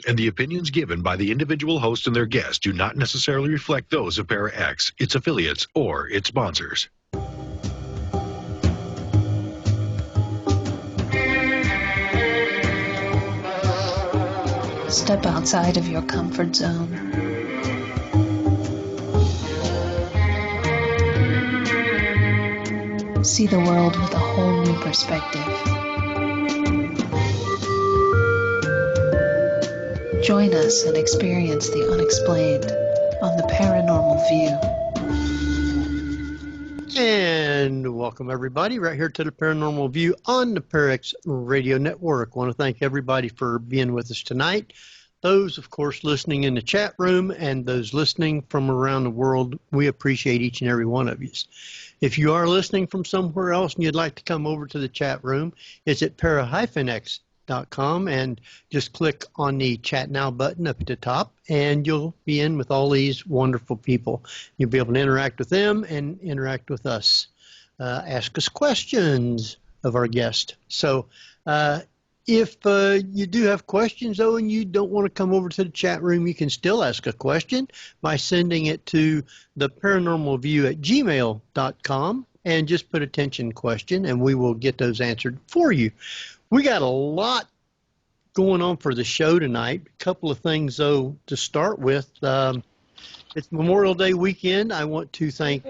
and the opinions given by the individual host and their guests do not necessarily reflect those of Para-X, its affiliates, or its sponsors. Step outside of your comfort zone. See the world with a whole new perspective. Join us and experience the unexplained on the Paranormal View. And welcome everybody right here to the Paranormal View on the Parax Radio Network. I want to thank everybody for being with us tonight. Those, of course, listening in the chat room and those listening from around the world, we appreciate each and every one of you. If you are listening from somewhere else and you'd like to come over to the chat room, it's at para-x.com and just click on the Chat Now button up at the top and you'll be in with all these wonderful people. You'll be able to interact with them and interact with us. Ask us questions of our guest. So if you do have questions, though, and you don't want to come over to the chat room, you can still ask a question by sending it to theparanormalview@gmail.com and just put attention question, and we will get those answered for you. We got a lot going on for the show tonight. A couple of things, though, to start with. It's Memorial Day weekend. I want to thank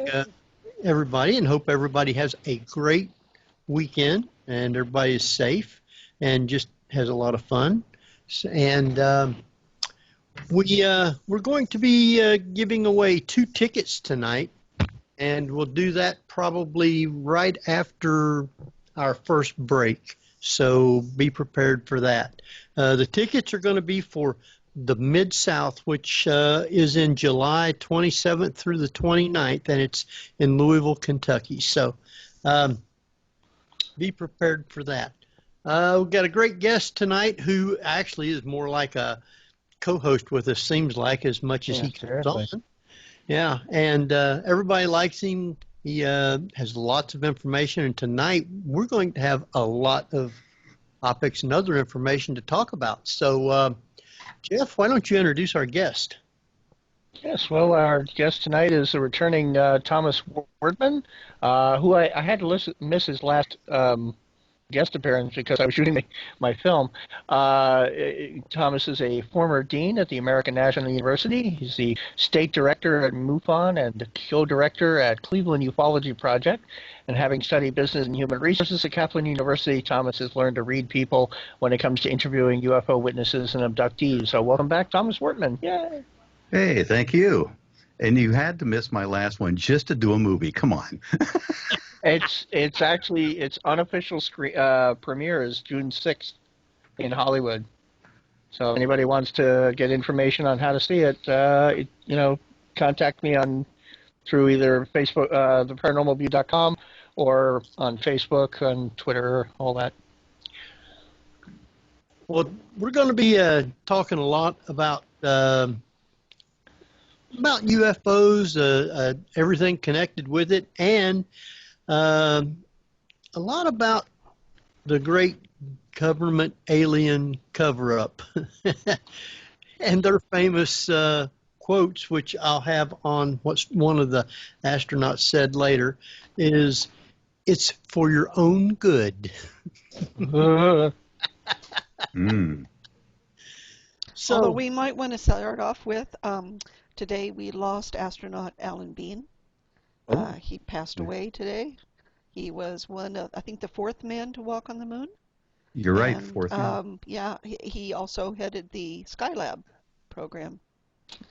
everybody and hope everybody has a great weekend and everybody is safe and just has a lot of fun. And we're going to be giving away 2 tickets tonight, and we'll do that probably right after our first break. So be prepared for that. The tickets are going to be for the Mid-South, which is in July 27th through the 29th, and it's in Louisville, Kentucky. So be prepared for that. We've got a great guest tonight who actually is more like a co-host with us, seems like, as much as he comes on. Yeah, and everybody likes him. He has lots of information, and tonight we're going to have a lot of topics and other information to talk about. So, Jeff, why don't you introduce our guest? Yes, well, our guest tonight is a returning Thomas Wertman, who I had to miss his last guest appearance because I was shooting my film. Thomas is a former dean at the American National University. He's the state director at MUFON and co-director at Cleveland Ufology Project. And having studied business and human resources at Kaplan University, Thomas has learned to read people when it comes to interviewing UFO witnesses and abductees. So welcome back, Thomas Wertman. Yay! Hey, thank you. And you had to miss my last one just to do a movie. Come on. It's actually its unofficial premiere is June 6th in Hollywood. So if anybody wants to get information on how to see it, contact me through either Facebook, theparanormalview.com, or on Facebook, on Twitter, all that. Well, we're going to be talking a lot about UFOs, everything connected with it, and a lot about the great government alien cover-up and their famous quotes, which I'll have on what one of the astronauts said later, is, "It's for your own good." So, although we might want to start off with, today we lost astronaut Alan Bean. He passed away today. He was one of, I think, the 4th man to walk on the moon. You're right, 4th man. Yeah, he also headed the Skylab program.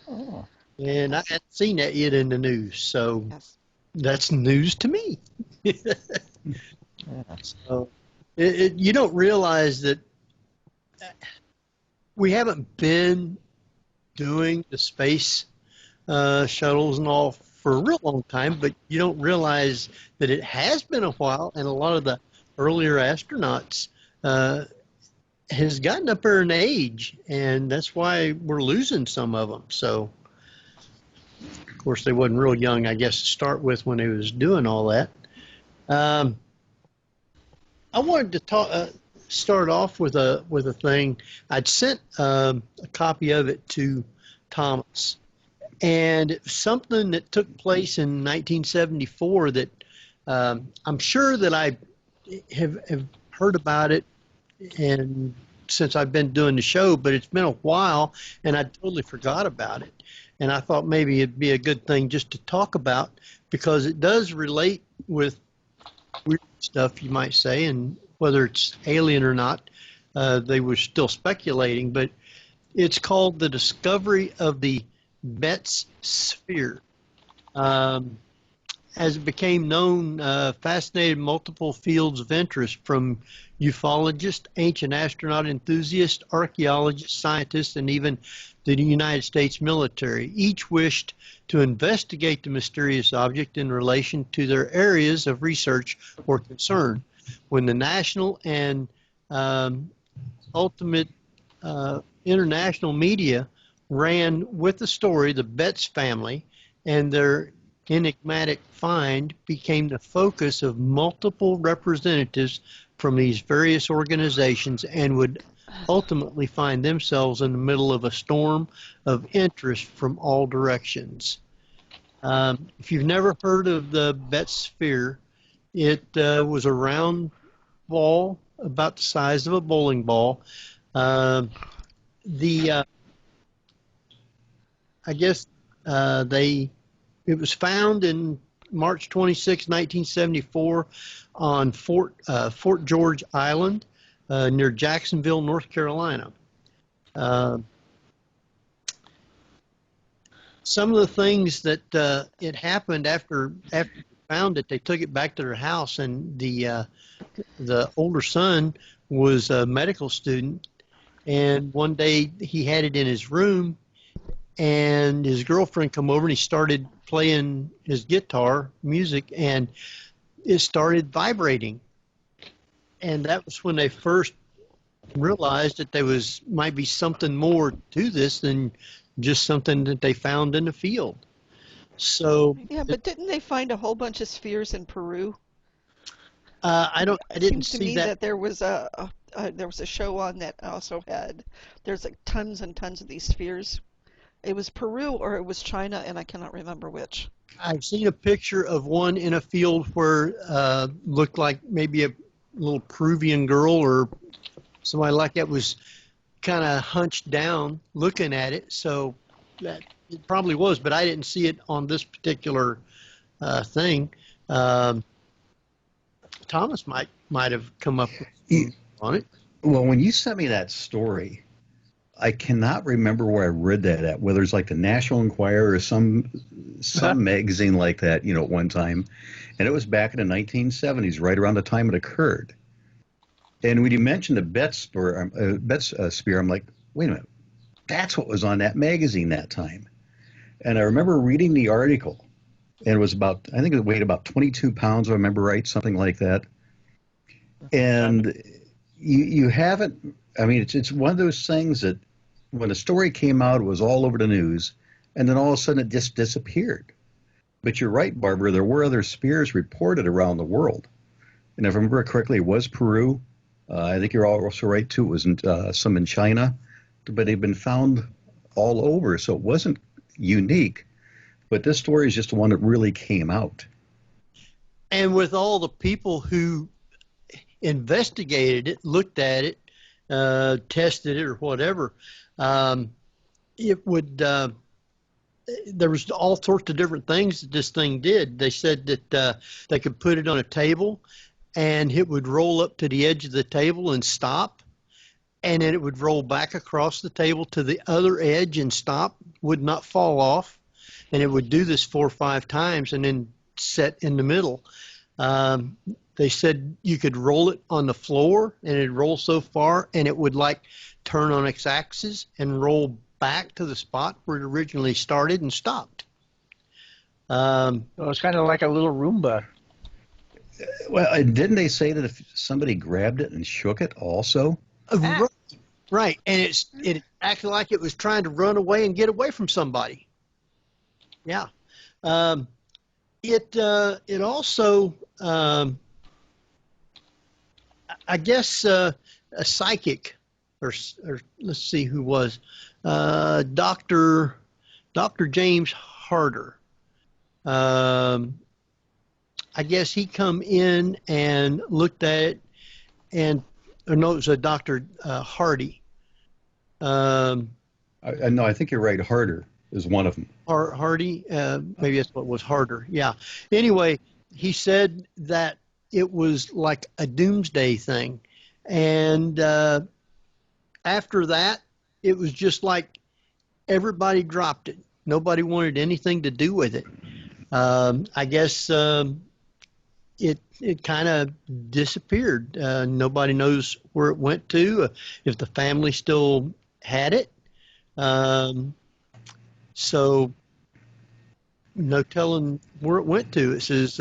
Oh. And I hadn't seen that yet in the news, so Yes. that's news to me. So you don't realize that we haven't been doing the space shuttles and all for a real long time, but you don't realize that it has been a while, and a lot of the earlier astronauts has gotten up there in age, and that's why we're losing some of them. So, of course, they wasn't real young, I guess, to start with when they was doing all that. I wanted to talk. start off with a thing. I'd sent a copy of it to Thomas, and it was something that took place in 1974 that I'm sure that I have heard about it, and since I've been doing the show, but it's been a while, and I totally forgot about it. And I thought maybe it'd be a good thing just to talk about, because it does relate with weird stuff, you might say, and whether it's alien or not, they were still speculating. But it's called The Discovery of the Betz Sphere. As it became known, fascinated multiple fields of interest, from ufologists, ancient astronaut enthusiasts, archaeologists, scientists, and even the United States military. Each wished to investigate the mysterious object in relation to their areas of research or concern. When the national and ultimate international media ran with the story, the Betz family and their enigmatic find became the focus of multiple representatives from these various organizations, and would ultimately find themselves in the middle of a storm of interest from all directions. If you've never heard of the Betz Sphere, it was a round ball about the size of a bowling ball. I guess it was found in March 26, 1974, on Fort George Island, near Jacksonville, North Carolina. Some of the things that it happened after they found it, they took it back to their house, and the older son was a medical student, and one day he had it in his room, and his girlfriend come over and he started playing his guitar music, and it started vibrating. And that was when they first realized that there might be something more to this than just something that they found in the field. So Yeah, but didn't they find a whole bunch of spheres in Peru? I didn't Seems to see me that. that there was a show on that also there's like tons and tons of these spheres. It was Peru or it was China, and I cannot remember which. I've seen a picture of one in a field where looked like maybe a little Peruvian girl or somebody like that was kind of hunched down looking at it. So that it probably was, but I didn't see it on this particular thing. Thomas might have come up with on it. Well, when you sent me that story, I cannot remember where I read that at, whether it's like the National Enquirer or some magazine like that, at one time. And it was back in the 1970s, right around the time it occurred. And when you mentioned the Betz Sphere, I'm like, wait a minute, that's what was on that magazine that time. And I remember reading the article, and it was I think it weighed about 22 pounds, if I remember right, something like that. And you haven't, it's one of those things that when the story came out, it was all over the news, and then all of a sudden it just disappeared. But you're right, Barbara, there were other spheres reported around the world. And if I remember correctly, it was Peru. I think you're also right, too. It was some in China, but they've been found all over, so it wasn't unique. But this story is just the one that really came out. And with all the people who investigated it, looked at it, tested it or whatever, it would, there was all sorts of different things that this thing did. They said that they could put it on a table and it would roll up to the edge of the table and stop, and then it would roll back across the table to the other edge and stop, would not fall off, and it would do this 4 or 5 times and then set in the middle. They said you could roll it on the floor, and it'd roll so far, and it would like turn on its axis and roll back to the spot where it originally started and stopped. Well, it's kind of like a little Roomba. Well, didn't they say that if somebody grabbed it and shook it also? Right, and it acted like it was trying to run away and get away from somebody. Yeah. It also, I guess, a psychic, or let's see who was, Dr. James Harder. I guess he come in and looked at it, and no, it was a Dr. Hardy. No, I think you're right. Harder is one of them. Hardy, maybe that's what was Harder. Yeah. Anyway, he said that it was like a doomsday thing, and after that, it was just like everybody dropped it. Nobody wanted anything to do with it. I guess it kind of disappeared. Nobody knows where it went to, if the family still had it. So no telling where it went to. It says,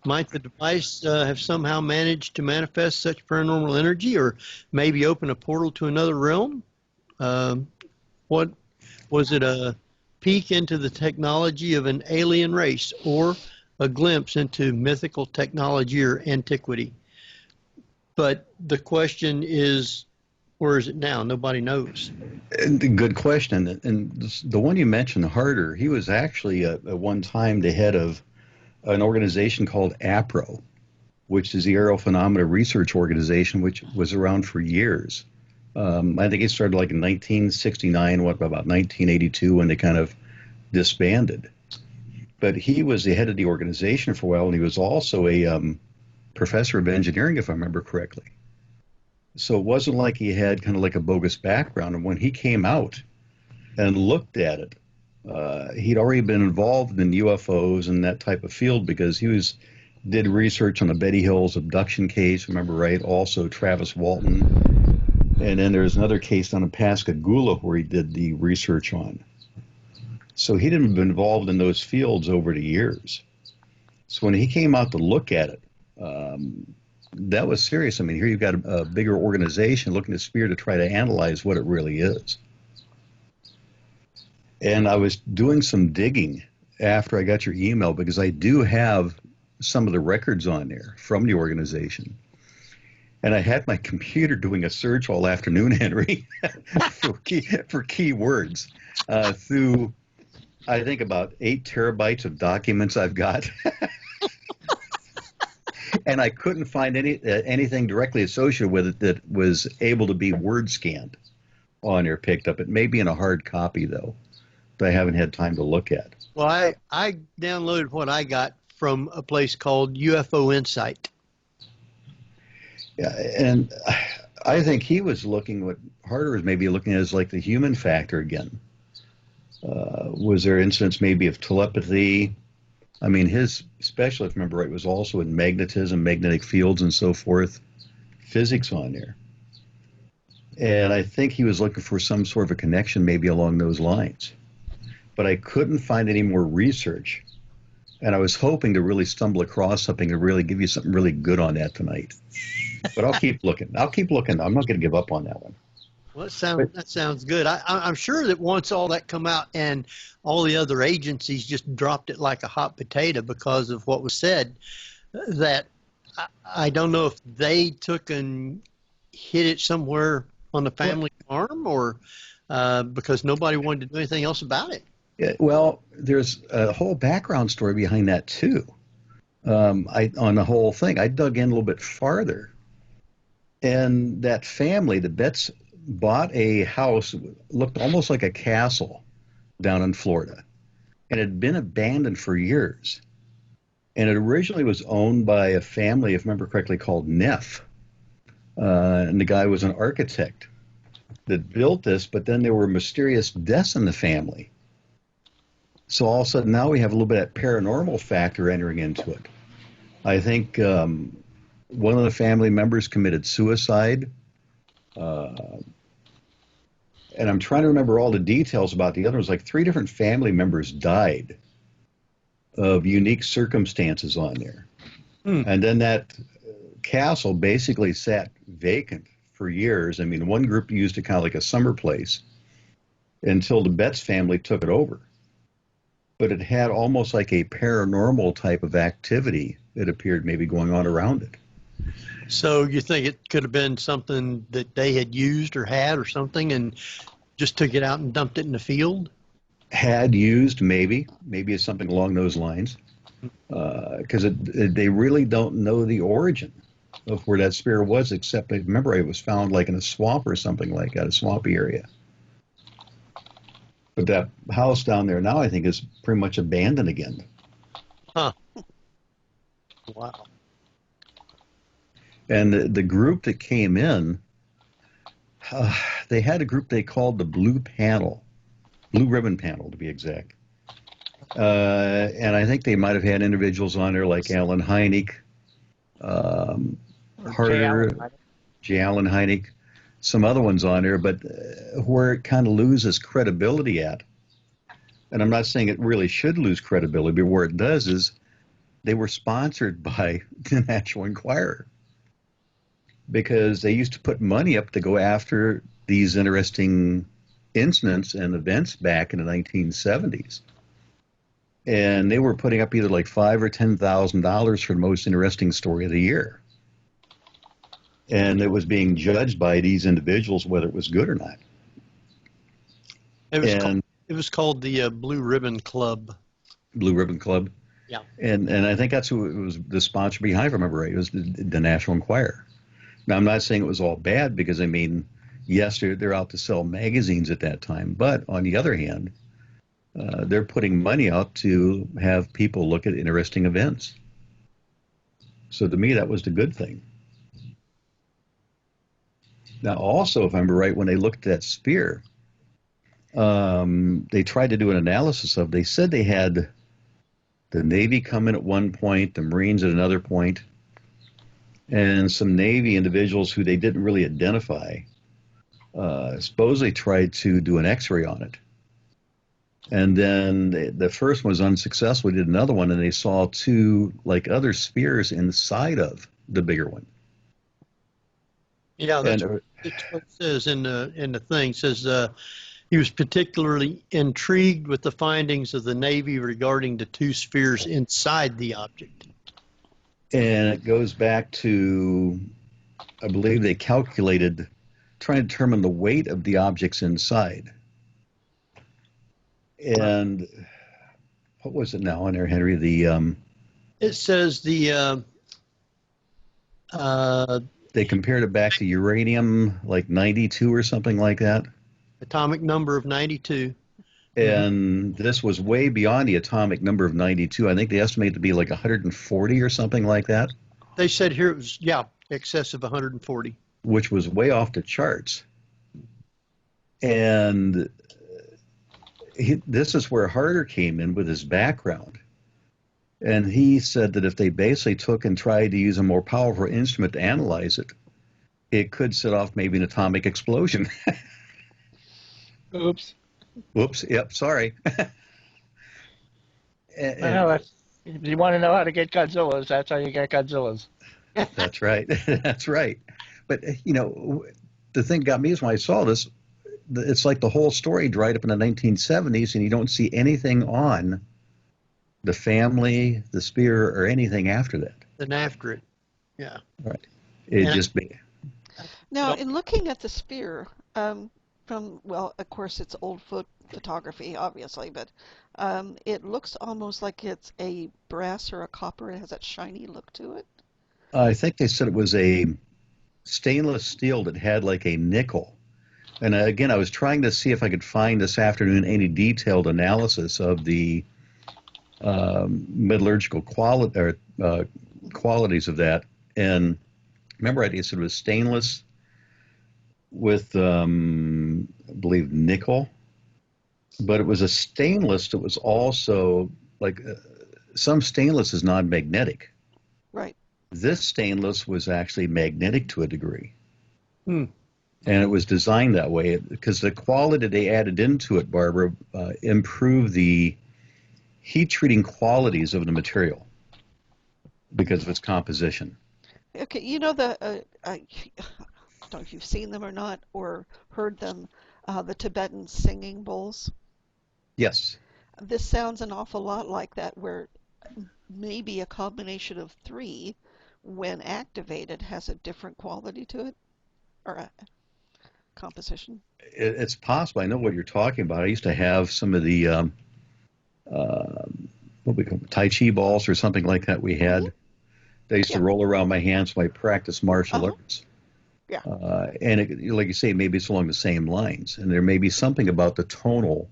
might the device have somehow managed to manifest such paranormal energy, or maybe open a portal to another realm? What was it, a peek into the technology of an alien race, or a glimpse into mythical technology or antiquity? But the question is, where is it now? Nobody knows. Good question. And the one you mentioned, Harder, he was actually at one time the head of an organization called APRO, which is the Aerial Phenomena Research Organization, which was around for years. I think it started like in 1969, about 1982, when they kind of disbanded. But he was the head of the organization for a while, and he was also a professor of engineering, if I remember correctly. So it wasn't like he had kind of like a bogus background. And when he came out and looked at it, he'd already been involved in UFOs and that type of field, because he did research on the Betty Hills abduction case, remember right? Also Travis Walton. And then there's another case down in Pascagoula where he did the research on. So he'd been involved in those fields over the years. So when he came out to look at it, that was serious. I mean, here you've got a bigger organization looking at Spear to try to analyze what it really is. And I was doing some digging after I got your email, because I do have some of the records on there from the organization. And I had my computer doing a search all afternoon, Henry, for keywords through, I think, about 8 terabytes of documents I've got. And I couldn't find anything directly associated with it that was able to be word scanned on there, picked up. It may be in a hard copy, though, that I haven't had time to look at. Well, I downloaded what I got from a place called UFO Insight. Yeah, and I think he was looking, what Harder was maybe looking at, is like the human factor again. Was there incidents maybe of telepathy? I mean, his specialty, if I remember right, was also in magnetism, magnetic fields and so forth, physics on there. And I think he was looking for some sort of a connection maybe along those lines. But I couldn't find any more research. And I was hoping to really stumble across something to really give you something really good on that tonight. But I'll keep looking. I'm not going to give up on that one. Well, that sounds good. I'm sure that once all that come out and all the other agencies just dropped it like a hot potato because of what was said, that I don't know if they took and hid it somewhere on the family farm, or because nobody wanted to do anything else about it. Yeah, well, there's a whole background story behind that too. On the whole thing, I dug in a little bit farther, and that family, the Betts, bought a house that looked almost like a castle down in Florida, and it had been abandoned for years. And it originally was owned by a family, if I remember correctly, called Neff. And the guy was an architect that built this, but then there were mysterious deaths in the family. So all of a sudden now we have a little bit of that paranormal factor entering into it. I think one of the family members committed suicide. And I'm trying to remember all the details about the others. Like 3 different family members died of unique circumstances on there. And then that castle basically sat vacant for years. I mean, one group used it kind of like a summer place until the Betts family took it over. But it had almost like a paranormal type of activity, it appeared, maybe going on around it. So you think it could have been something that they had used or had or something and just took it out and dumped it in the field? Had used, maybe it's something along those lines, because they really don't know the origin of where that spear was, except I remember it was found like in a swamp or something like that, a swampy area. But that house down there now, I think, is pretty much abandoned again. Huh. Wow. And the group that came in, they had a group they called the Blue Ribbon Panel, to be exact. And I think they might have had individuals on there like Alan Hynek, Harder, J. Allen Hynek, some other ones on there, but where it kind of loses credibility at, and I'm not saying it really should lose credibility, but where it does is they were sponsored by the National Enquirer, because they used to put money up to go after these interesting incidents and events back in the 1970s. And they were putting up either like $5,000 or $10,000 for the most interesting story of the year. And it was being judged by these individuals whether it was good or not. It was called the Blue Ribbon Club. Blue Ribbon Club. Yeah. And I think that's who it was, the sponsor behind, if I remember right. It was the National Enquirer. Now, I'm not saying it was all bad, because, I mean, yes, they're out to sell magazines at that time. But on the other hand, they're putting money out to have people look at interesting events. So to me, that was the good thing. Now, also, if I remember right, when they looked at that spear, they tried to do an analysis of, they said they had the Navy come in at one point, the Marines at another point, and some Navy individuals who they didn't really identify supposedly tried to do an X-ray on it. And then the first one was unsuccessful. We did another one, and they saw two like other spears inside of the bigger one. Yeah, that's what it says in the thing. It says he was particularly intrigued with the findings of the Navy regarding the two spheres inside the object. And it goes back to, I believe they calculated, trying to determine the weight of the objects inside. And what was it now in there, Henry? It says they compared it back to uranium, like 92 or something like that. Atomic number of 92. And this was way beyond the atomic number of 92. I think they estimated it to be like 140 or something like that. They said here it was, excess of 140. Which was way off the charts. And this is where Harder came in with his background. And he said that if they basically took and tried to use a more powerful instrument to analyze it, it could set off maybe an atomic explosion. Oops. Whoops. Yep. Sorry. If you want to know how to get Godzillas, that's how you get Godzillas. That's right. That's right. But, you know, the thing that got me is when I saw this, it's like the whole story dried up in the 1970s, and you don't see anything on the family, the spear, or anything after that. Then after it, yeah. Right. It just be. Now, in looking at the spear, well, of course, it's old photography, obviously, but it looks almost like it's a brass or a copper. It has that shiny look to it. I think they said it was a stainless steel that had like a nickel. And again, I was trying to see if I could find this afternoon any detailed analysis of the metallurgical qualities of that. And remember, I said it was stainless with, I believe, nickel. But it was a stainless that was also like some stainless is non-magnetic. Right. This stainless was actually magnetic to a degree. Hmm. And it was designed that way because the quality they added into it, Barbara, improved the heat treating qualities of the material because of its composition. Okay, you know I don't know if you've seen them or not or heard them, the Tibetan singing bowls. Yes. This sounds an awful lot like that, where maybe a combination of three when activated, has a different quality to it, or a composition? It's possible. I know what you're talking about. I used to have some of the what we call Tai Chi balls or something like that we had. They used to roll around my hands when I practiced martial arts. Yeah. And like you say, maybe it's along the same lines. And there may be something about the tonal,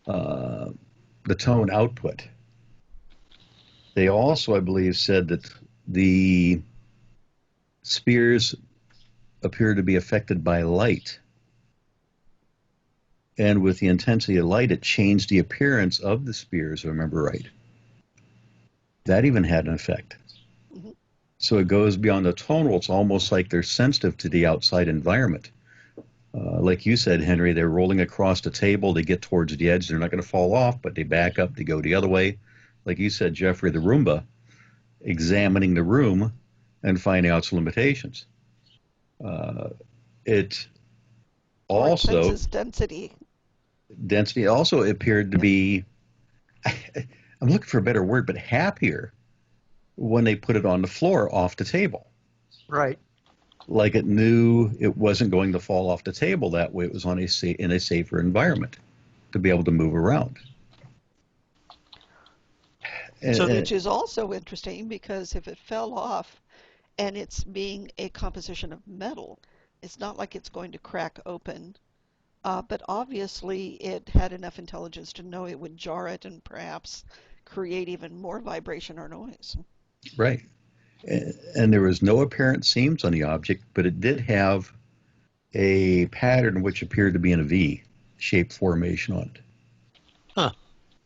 the tone output. They also, I believe, said that the spheres appear to be affected by light. And with the intensity of light, it changed the appearance of the spheres, if I remember right. That even had an effect. Mm-hmm. So it goes beyond the tonal. It's almost like they're sensitive to the outside environment. Like you said, Henry, they're rolling across the table. They get towards the edge. They're not going to fall off, but they back up. They go the other way. Like you said, Jeffrey, the Roomba, examining the room and finding out its limitations. It also... senses density. Density also appeared to be, I'm looking for a better word, but happier when they put it on the floor off the table. Right. Like it knew it wasn't going to fall off the table that way. It was on in a safer environment to be able to move around. Which is also interesting, because if it fell off and it's being a composition of metal, it's not like it's going to crack open. But obviously it had enough intelligence to know it would jar it and perhaps create even more vibration or noise. Right. And there was no apparent seams on the object, but it did have a pattern which appeared to be in a V-shaped formation on it. Huh.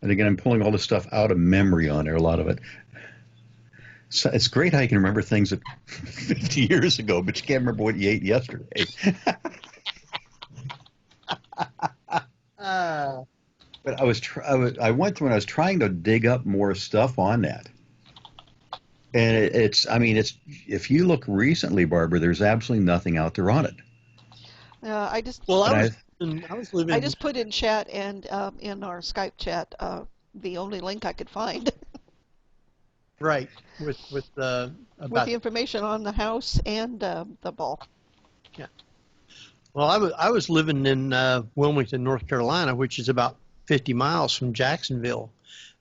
And again, I'm pulling all this stuff out of memory on there, a lot of it. So it's great how you can remember things that 50 years ago, but you can't remember what you ate yesterday. But I went through and I was trying to dig up more stuff on that. And it's if you look recently, Barbara, there's absolutely nothing out there on it. I just put in chat and in our Skype chat the only link I could find. Right, with the information on the house and the ball. Yeah. Well, I was living in Wilmington, North Carolina, which is about 50 miles from Jacksonville,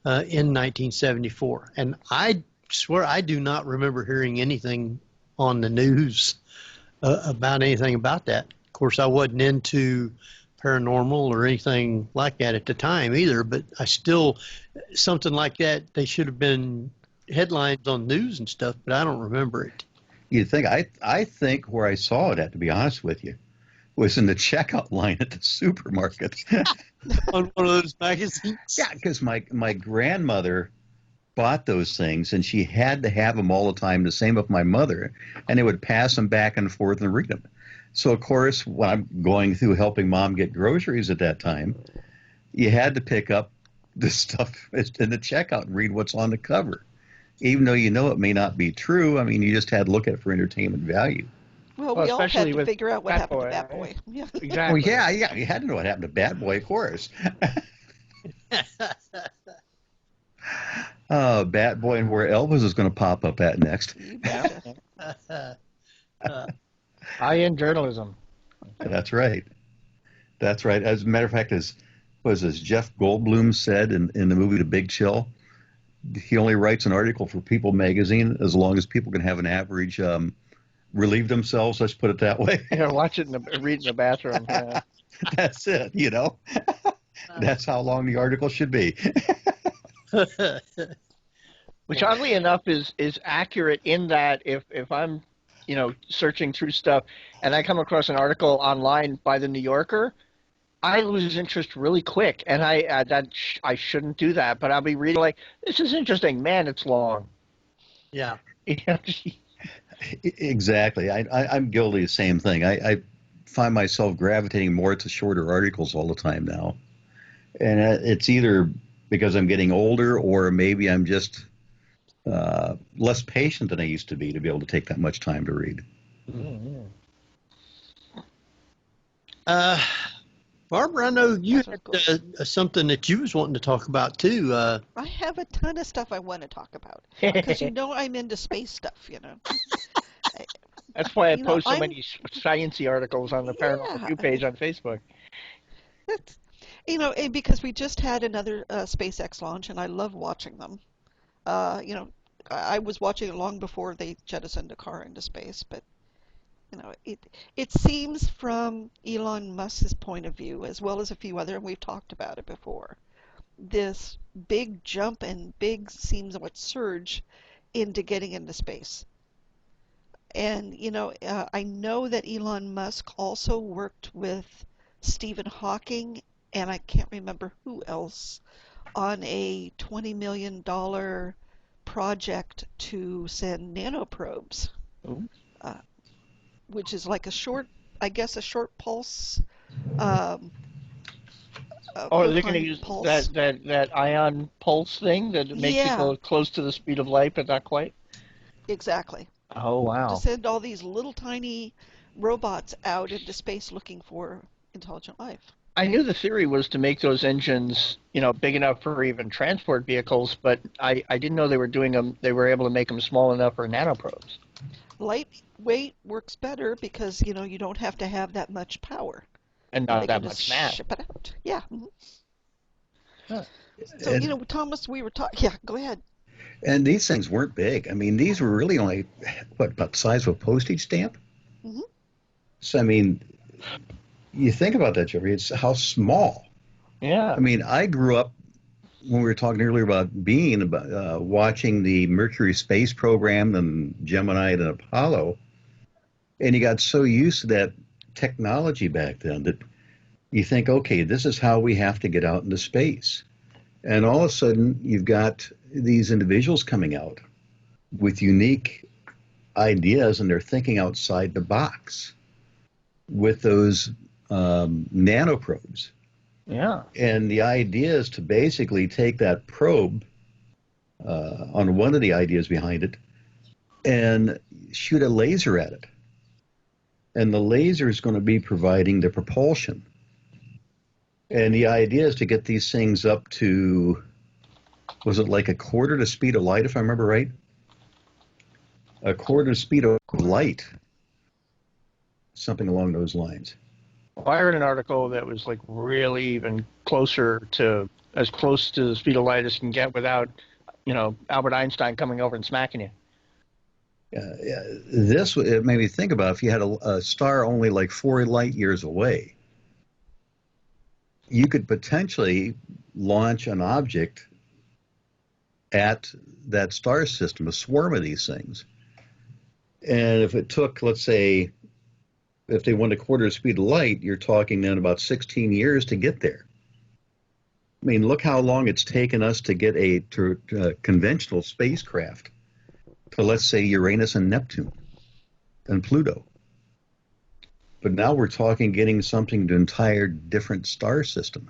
in 1974, and I swear I do not remember hearing anything on the news about anything about that. Of course, I wasn't into paranormal or anything like that at the time either, but I still, something like that, they should have been headlines on news and stuff, but I don't remember it. You'd think, I think where I saw it at, to be honest with you, was in the checkout line at the supermarket. On one of those magazines? Yeah, because my grandmother bought those things, and she had to have them all the time, the same with my mother, and they would pass them back and forth and read them. So, of course, when I'm going through helping Mom get groceries at that time, you had to pick up the stuff in the checkout and read what's on the cover. Even though you know it may not be true, I mean, you just had to look at it for entertainment value. Well, we all had to figure out what happened to Bat Boy. Yeah. Exactly. Well, yeah, you had to know what happened to Bat Boy, of course. Bat Boy and where Elvis is going to pop up at next. High-end journalism. That's right. That's right. As a matter of fact, as Jeff Goldblum said in the movie The Big Chill, he only writes an article for People magazine as long as people can have an average relieve themselves. Let's put it that way. Yeah, watch it and read in the bathroom. Yeah. That's it. That's how long the article should be. Which oddly enough is accurate in that if I'm searching through stuff and I come across an article online by the New Yorker, I lose interest really quick, and I shouldn't do that, but I'll be reading like, this is interesting. Man, it's long. Yeah. Exactly. I'm guilty of the same thing. I find myself gravitating more to shorter articles all the time now. And it's either because I'm getting older or maybe I'm just less patient than I used to be able to take that much time to read. Barbara, I know you That's had something that you was wanting to talk about too. I have a ton of stuff I want to talk about because I'm into space stuff. That's why I You know, post so I'm many sciencey articles on the Paranormal yeah. View page on Facebook. That's because we just had another SpaceX launch, and I love watching them. I was watching it long before they jettisoned a car into space, but it seems from Elon Musk's point of view, as well as a few other, and we've talked about it before, this big jump and big seems what surge into getting into space. And I know that Elon Musk also worked with Stephen Hawking, and I can't remember who else, on a $20 million project to send nanoprobes, Ooh. uh, which is like a short pulse, um, Oh, are they going to photon use pulse. that ion pulse thing that makes it Yeah, go close to the speed of light, but not quite? exactly. Oh, To wow. send all these little tiny robots out into space looking for intelligent life. I knew the theory was to make those engines, big enough for even transport vehicles, but I didn't know they were doing them. They were able to make them small enough for nanoprobes. Lightweight works better because you don't have to have that much power. And not They can that just much mass. ship it out. Yeah. Huh. So And Thomas, we were talking. Yeah, go ahead. and these things weren't big. I mean, these were really only what about the size of a postage stamp? Hmm. So I mean, you think about that, Jeffrey. It's how small. Yeah. I mean, I grew up when we were talking earlier about being watching the Mercury space program and Gemini and Apollo, and you got so used to that technology back then that you think, okay, this is how we have to get out into space. And all of a sudden, you've got these individuals coming out with unique ideas, and they're thinking outside the box with those nanoprobes. Yeah. And the idea is to basically take that probe on one of the ideas behind it and shoot a laser at it. And the laser is going to be providing the propulsion. And the idea is to get these things up to, was it like a quarter the speed of light, if I remember right? A quarter the speed of light, something along those lines. Well, I read an article that was like really even as close to the speed of light as you can get without, Albert Einstein coming over and smacking you. It made me think about if you had a star only like 4 light years away, you could potentially launch an object at that star system, a swarm of these things. And if it took, let's say, if they went a quarter of the speed of light, you're talking then about 16 years to get there. I mean, look how long it's taken us to get a conventional spacecraft to, let's say, Uranus and Neptune and Pluto. But now we're talking getting something to an entire different star system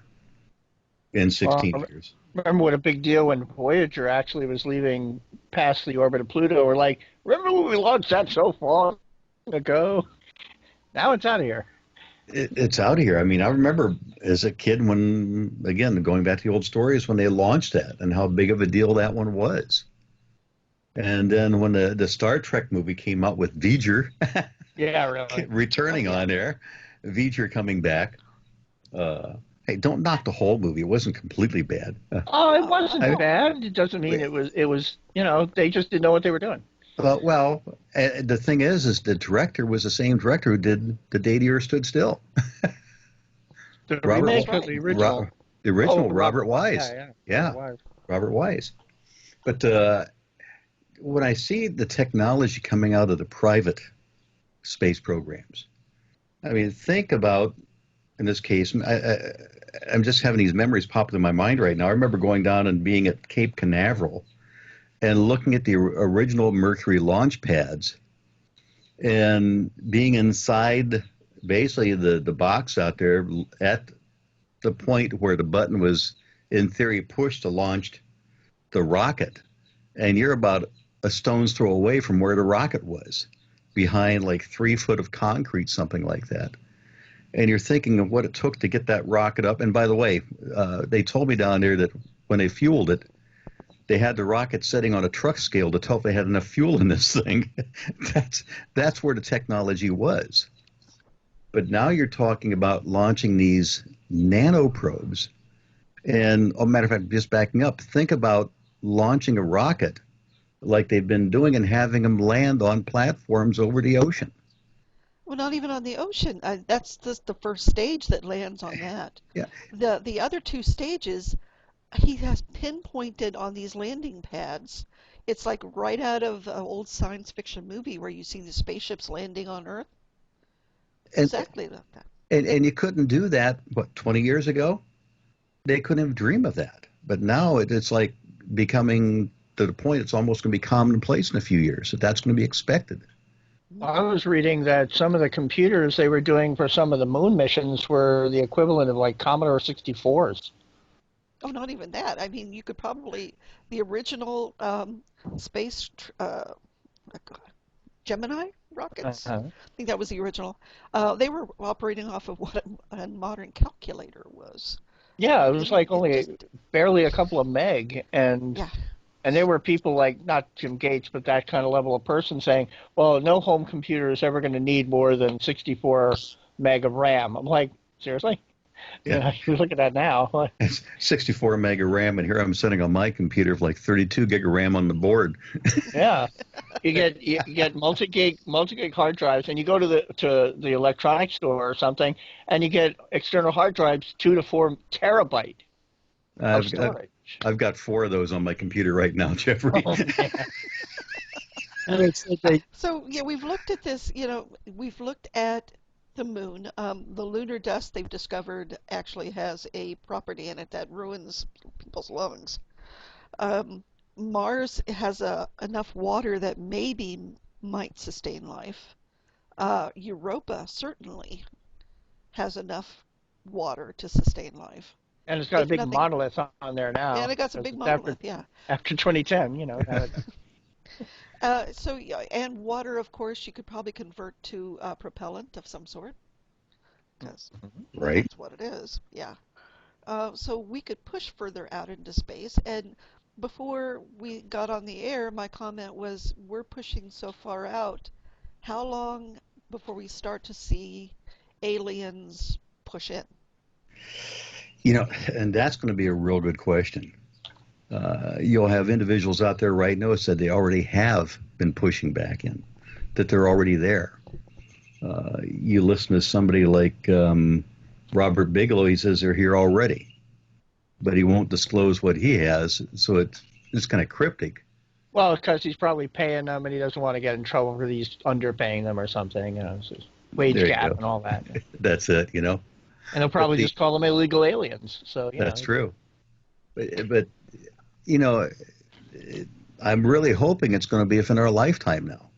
in 16 years. Remember what a big deal when Voyager actually was leaving past the orbit of Pluto. We're like, remember when we launched that so long ago? Now it's out of here. It's out of here. I mean, I remember as a kid when, again, going back to the old stories, when they launched that and how big of a deal that one was. And then when the Star Trek movie came out with V'ger, yeah, really, returning on there, V'ger coming back. Hey, don't knock the whole movie. It wasn't completely bad. Oh, it wasn't bad. It doesn't mean it was. They just didn't know what they were doing. Well, the thing is the director was the same director who did The Day the Earth Stood Still. The remake of the original. The original, Robert Wise. Yeah. Robert Wise. But when I see the technology coming out of the private space programs, I mean, think about, in this case, I'm just having these memories pop in my mind right now. I remember going down and being at Cape Canaveral and looking at the original Mercury launch pads and being inside basically the box out there at the point where the button was, in theory, pushed to launch the rocket. And you're about a stone's throw away from where the rocket was, behind like 3 foot of concrete, something like that. and you're thinking of what it took to get that rocket up. And by the way, they told me down there that when they fueled it, they had the rocket setting on a truck scale to tell if they had enough fuel in this thing. That's where the technology was. But now you're talking about launching these nanoprobes. And, as a matter of fact, just backing up, think about launching a rocket like they've been doing and having them land on platforms over the ocean. Well, not even on the ocean. That's just the first stage that lands on that. Yeah. The other two stages, he has pinpointed on these landing pads. It's like right out of an old science fiction movie where you see the spaceships landing on Earth. Exactly like that. And you couldn't do that, 20 years ago? They couldn't have dreamed of that. But now it's like becoming to the point it's almost going to be commonplace in a few years, that that's going to be expected. I was reading that some of the computers they were doing for some of the moon missions were the equivalent of like Commodore 64s. Oh, not even that. I mean, you could probably, the original space Gemini rockets, I think that was the original, they were operating off of what a modern calculator was. Yeah, it was like only barely a couple of meg, and yeah. And there were people like, not Jim Gates, but that kind of level of person saying, well, no home computer is ever going to need more than 64 meg of RAM. I'm like, seriously? Yeah. You look at that now. It's 64 meg of RAM, and here I'm sitting on my computer with like 32 gig of RAM on the board. Yeah. You get multi-gig hard drives, and you go to the electronics store or something, and you get external hard drives 2 to 4 terabyte of storage. I've got 4 of those on my computer right now, Jeffrey. So, yeah, we've looked at this, we've looked at the moon. The lunar dust they've discovered actually has a property in it that ruins people's lungs. Mars has enough water that maybe might sustain life. Europa certainly has enough water to sustain life. And it's got a big monolith on there now. And it got some big monolith, yeah. After 2010, So, and water, of course, you could probably convert to propellant of some sort. Because right. That's what it is, yeah. So we could push further out into space. And before we got on the air, my comment was, we're pushing so far out. How long before we start to see aliens push in? And that's going to be a real good question. You'll have individuals out there right now who said they already have been pushing back in, that they're already there. You listen to somebody like Robert Bigelow, he says they're here already, but he won't disclose what he has, so it's kind of cryptic. Well, because he's probably paying them and he doesn't want to get in trouble for these underpaying them or something, wage gap and all that. That's it, And they'll probably just call them illegal aliens. So that's true. But I'm really hoping it's going to be within our lifetime now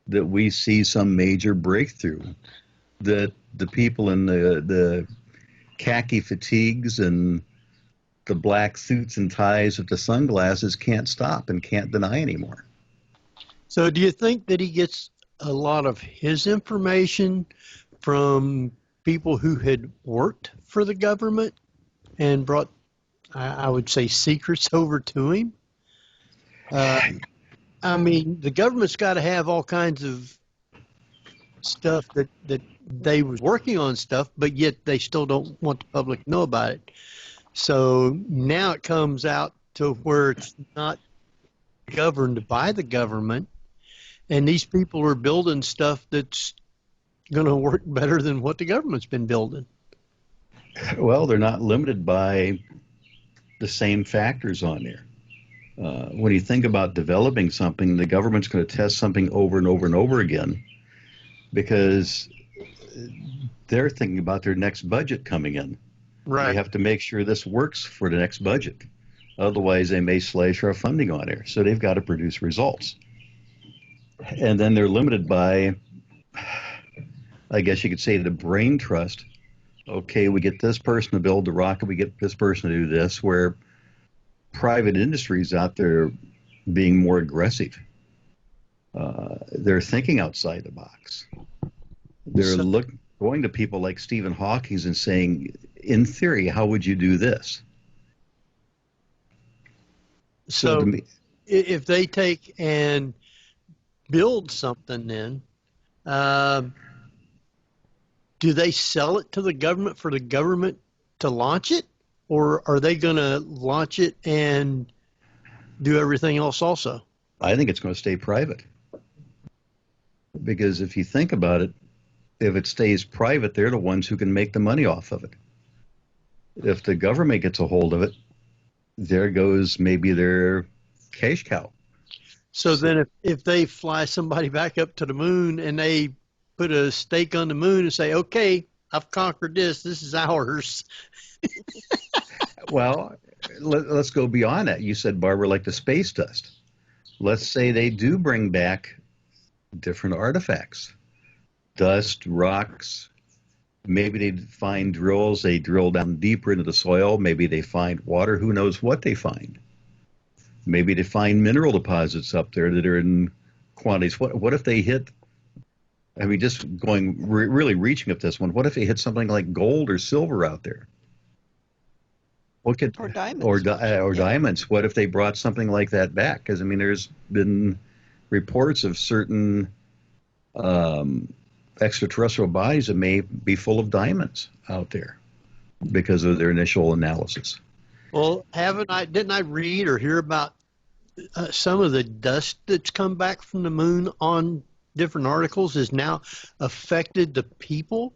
that we see some major breakthrough, that the people in the khaki fatigues and the black suits and ties with the sunglasses can't stop and can't deny anymore. So do you think that he gets a lot of his information from people who had worked for the government and brought, I would say, secrets over to him? I mean, the government's got to have all kinds of stuff that they was working on stuff, but yet they still don't want the public to know about it. So now it comes out to where it's not governed by the government, and these people are building stuff that's going to work better than what the government's been building. Well, they're not limited by the same factors on there. When you think about developing something, the government's going to test something over and over and over again because they're thinking about their next budget coming in. Right. They have to make sure this works for the next budget. Otherwise, they may slash our funding on there. So they've got to produce results. And then they're limited by, I guess you could say, the brain trust. Okay, we get this person to build the rocket, we get this person to do this, where private industries out there being more aggressive. They're thinking outside the box. They're going to people like Stephen Hawking and saying, in theory, how would you do this? So to me, if they take and build something, then do they sell it to the government for the government to launch it, or are they going to launch it and do everything else also? I think it's going to stay private. Because if you think about it, if it stays private, they're the ones who can make the money off of it. If the government gets a hold of it, there goes maybe their cash cow. So then if they fly somebody back up to the moon and they put a stake on the moon and say, okay, I've conquered this is ours. Well, let's go beyond that. You said, Barbara, like the space dust. Let's say they do bring back different artifacts, dust, rocks. Maybe they find drills. They drill down deeper into the soil. Maybe they find water. Who knows what they find? Maybe they find mineral deposits up there that are in quantities. What if they hit, I mean, just going really reaching up this one, what if they hit something like gold or silver out there? What could, or diamonds. Or diamonds. What if they brought something like that back? Because, I mean, there's been reports of certain extraterrestrial bodies that may be full of diamonds out there because of their initial analysis. Well, didn't I read or hear about some of the dust that's come back from the moon on different articles has now affected the people,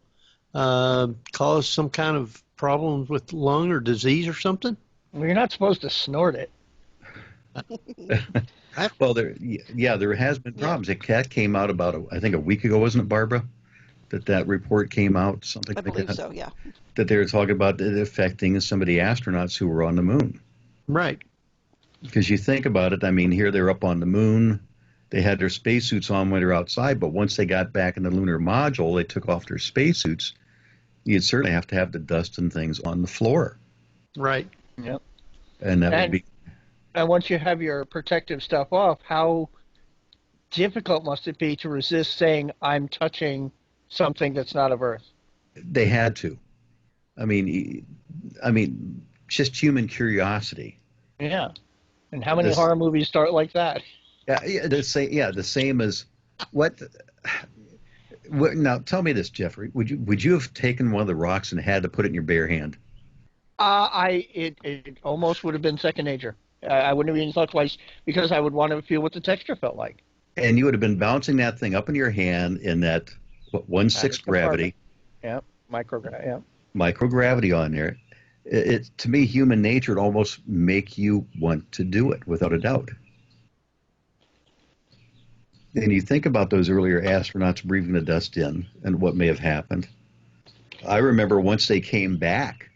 caused some kind of problems with lung or disease or something? Well, you're not supposed to snort it. Well, there has been problems. A cat came out about, I think, a week ago, wasn't it, Barbara? That report came out, something I like believe that. so, yeah. That they were talking about it affecting some of the astronauts who were on the moon. Right. Because you think about it, I mean, here they're up on the moon. They had their spacesuits on when they were outside, but once they got back in the lunar module, they took off their spacesuits. You'd certainly have to have the dust and things on the floor. Right. Yep. And that would be. And once you have your protective stuff off, how difficult must it be to resist saying, I'm touching something that's not of Earth? They had to. I mean, just human curiosity. Yeah. And how many horror movies start like that? Yeah, the same as what. Now, tell me this, Jeffrey. Would you have taken one of the rocks and had to put it in your bare hand? It almost would have been second nature. I wouldn't have even thought twice because I would want to feel what the texture felt like. And you would have been bouncing that thing up in your hand in that 1/6 gravity. Yeah, microgravity. Yeah. Microgravity on there. To me, human nature would almost make you want to do it, without a doubt. And you think about those earlier astronauts breathing the dust in and what may have happened. I remember once they came back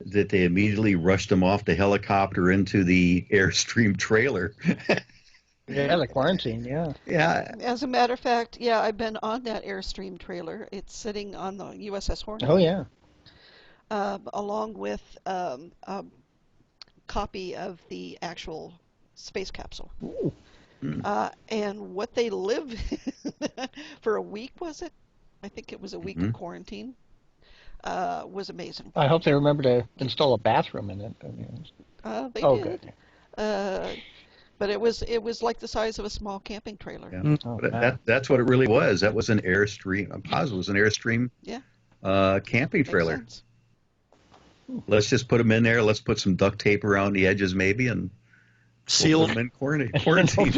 that they immediately rushed them off the helicopter into the Airstream trailer. Yeah, the quarantine, yeah. Yeah. As a matter of fact, yeah, I've been on that Airstream trailer. It's sitting on the USS Hornet. Oh, yeah. Along with a copy of the actual space capsule. Ooh. And what they lived for a week, was it? I think it was a week of quarantine. Was amazing. I hope they remember to install a bathroom in it. They did. Good. But it was like the size of a small camping trailer. Yeah. Wow. That's what it really was. That was an Airstream. I'm positive it was an Airstream. Yeah. Camping trailer. Let's just put them in there. Let's put some duct tape around the edges, maybe, and seal them in quarantine.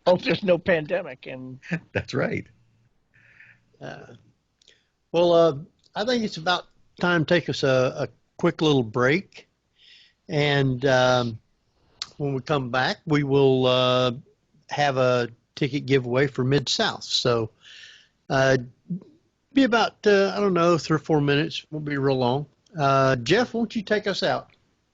Hope there's no pandemic. And that's right. Well, I think it's about time to take us a quick little break, and when we come back, we will have a ticket giveaway for Mid-South. So be about, 3 or 4 minutes. Won't be real long. Jeff, won't you take us out?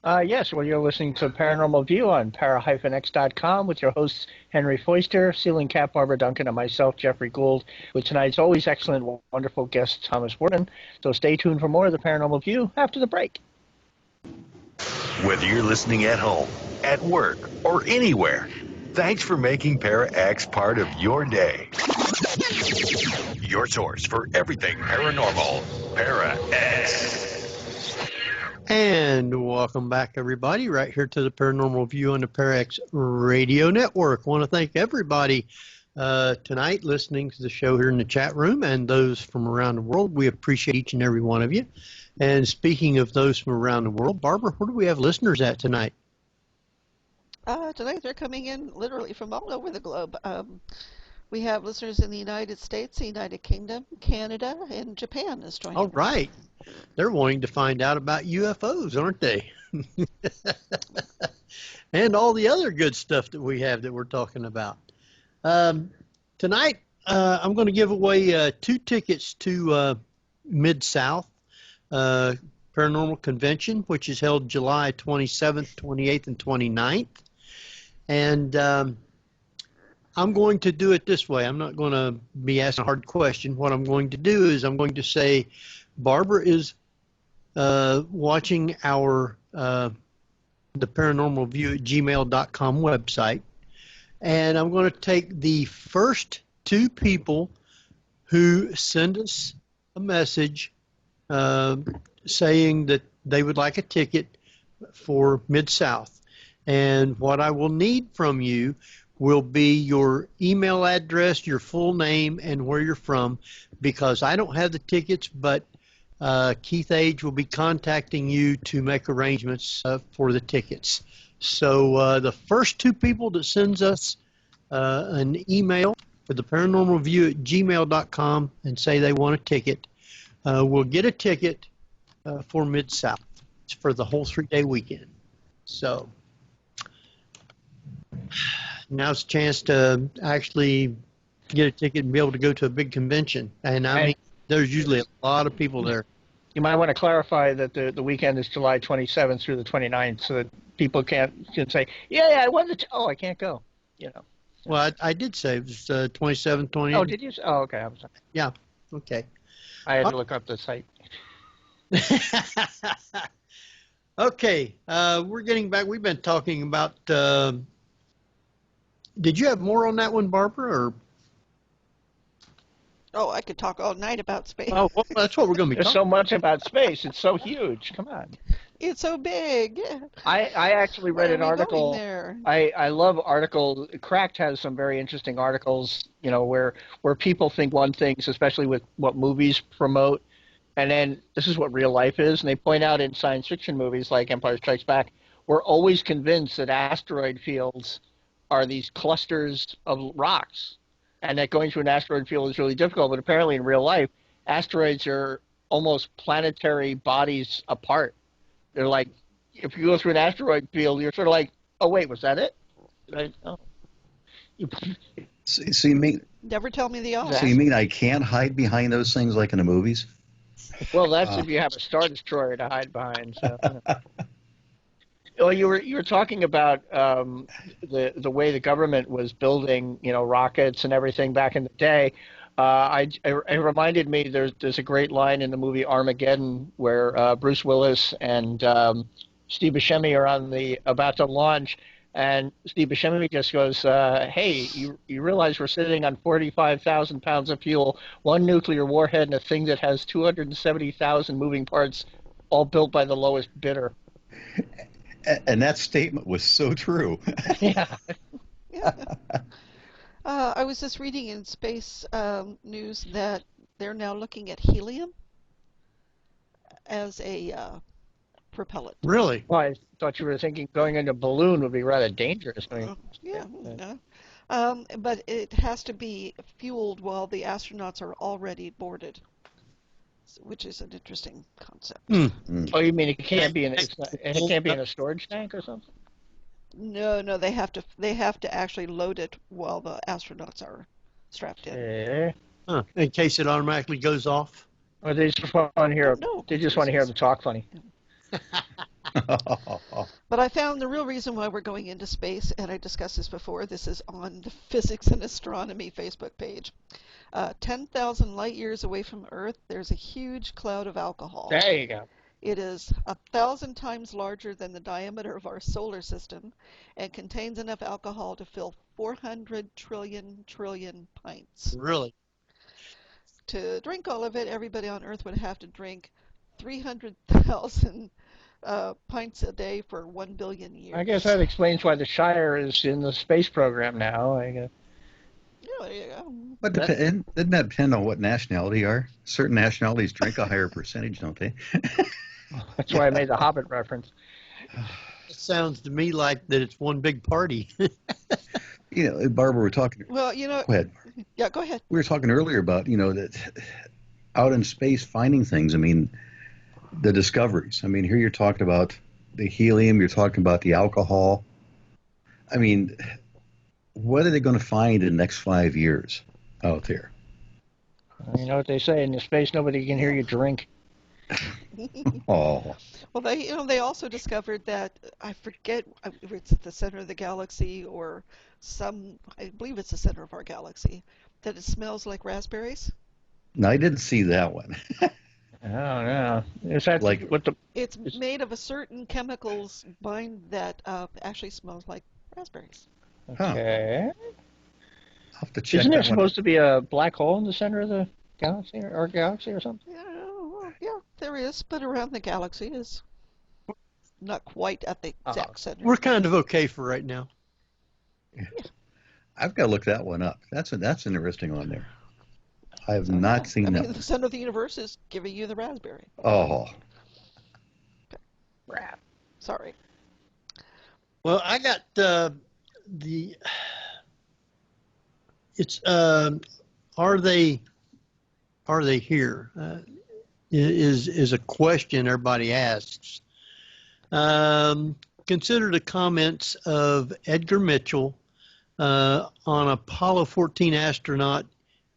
Yes, well, you're listening to Paranormal View on para-x.com with your hosts Henry Foister, Ceiling Cat Barbara Duncan, and myself, Jeffrey Gould, with tonight's always excellent, wonderful guest, Thomas Wertman. So stay tuned for more of the Paranormal View after the break. Whether you're listening at home, at work, or anywhere, thanks for making Para-X part of your day. your source for everything paranormal, Para-X. And welcome back, everybody, right here to the Paranormal View on the Para-X Radio Network. I want to thank everybody tonight listening to the show here in the chat room and those from around the world. We appreciate each and every one of you. And speaking of those from around the world, Barbara, where do we have listeners at tonight? Tonight they're coming in literally from all over the globe. We have listeners in the United States, the United Kingdom, Canada, and Japan is joining. All right. They're wanting to find out about UFOs, aren't they? And all the other good stuff that we have that we're talking about. Tonight, I'm going to give away 2 tickets to Mid-South Paranormal Convention, which is held July 27th, 28th, and 29th. And I'm going to do it this way. I'm not going to be asking a hard question. What I'm going to do is I'm going to say Barbara is watching our the Paranormal View at gmail.com website, and I'm going to take the first 2 people who send us a message saying that they would like a ticket for Mid-South. And what I will need from you will be your email address, your full name, and where you're from, because I don't have the tickets, but Keith Age will be contacting you to make arrangements for the tickets. So the first 2 people that sends us an email for the Paranormal View at gmail.com and say they want a ticket will get a ticket for Mid-South. It's for the whole 3-day weekend. So now's a chance to actually get a ticket and be able to go to a big convention. And I mean, there's usually a lot of people there. You might want to clarify that the weekend is July 27th through the 29th, so that people can say, yeah, I wanted to. Oh, I can't go. You know. Well, I did say it was 27th, 28th. Oh, did you? Oh, okay. I'm sorry. Yeah. Okay. I had to look up the site. Okay. We're getting back. We've been talking about. Did you have more on that one, Barbara? Or? Oh, I could talk all night about space. Oh, well, that's what we're going to be There's talking so much about space. It's so huge. Come on. It's so big. I actually read an article. I love articles. Cracked has some very interesting articles, you know, where people think one thing, especially with what movies promote, and then this is what real life is. And they point out in science fiction movies like Empire Strikes Back, we're always convinced that asteroid fields are these clusters of rocks, and that going through an asteroid field is really difficult. But apparently in real life, asteroids are almost planetary bodies apart. They're like, if you go through an asteroid field, you're sort of like, oh, wait, was that it? Oh. So you mean? Never tell me the opposite. So you mean I can't hide behind those things like in the movies? Well, that's if you have a Star Destroyer to hide behind. So. Well, you were talking about the way the government was building, you know, rockets and everything back in the day. It reminded me there's a great line in the movie Armageddon where Bruce Willis and Steve Buscemi are about to launch, and Steve Buscemi just goes, "Hey, you realize we're sitting on 45,000 pounds of fuel, 1 nuclear warhead, and a thing that has 270,000 moving parts, all built by the lowest bidder." And that statement was so true. Yeah. Yeah. I was just reading in space news that they're now looking at helium as a propellant. Really? Well, I thought you were thinking going in a balloon would be rather dangerous. Yeah. But it has to be fueled while the astronauts are already boarded, which is an interesting concept. Oh, you mean it can't be in a storage tank or something? No, they have to actually load it while the astronauts are strapped in. In case it automatically goes off? Or they just want to hear. No, they just want to hear them talk funny. But I found the real reason why we're going into space, and I discussed this before. This is on the Physics and Astronomy Facebook page. 10,000 light years away from Earth, there's a huge cloud of alcohol. There you go. It is 1,000 times larger than the diameter of our solar system and contains enough alcohol to fill 400 trillion pints. Really? to drink all of it, everybody on Earth would have to drink 300,000 pints a day for 1 billion years. I guess that explains why the Shire is in the space program now. I guess. Yeah, there you go. But doesn't that depend on what nationality you are? Certain nationalities drink a higher percentage, don't they? That's why I made the Hobbit reference. It sounds to me like that it's one big party. You know, Barbara, we're talking. Well, Go ahead. Yeah, go ahead. We were talking earlier about, that out in space finding things. I mean, the discoveries. I mean, here you're talking about the helium, you're talking about the alcohol. I mean, what are they going to find in the next 5 years out there? You know what they say, in space nobody can hear you drink. Oh. Well, they also discovered that, I forget if it's at the center of the galaxy or I believe it's the center of our galaxy, that it smells like raspberries. No, I didn't see that one. Oh, no. Is that Like- what the... It's made of a certain chemicals bind that actually smells like raspberries. Okay. I'll have to check Isn't there that one supposed to be a black hole in the center of the galaxy, or galaxy or something? Yeah, well, yeah, there is, but around the galaxy is not quite at the exact center. We're kind of okay for right now. I've got to look that one up. That's an interesting one there. I have not seen I that mean, one. the center of the universe is giving you the raspberry. Oh. Crap. Sorry. Well, I got it's are they here? Is a question everybody asks. Consider the comments of Edgar Mitchell on Apollo 14 astronaut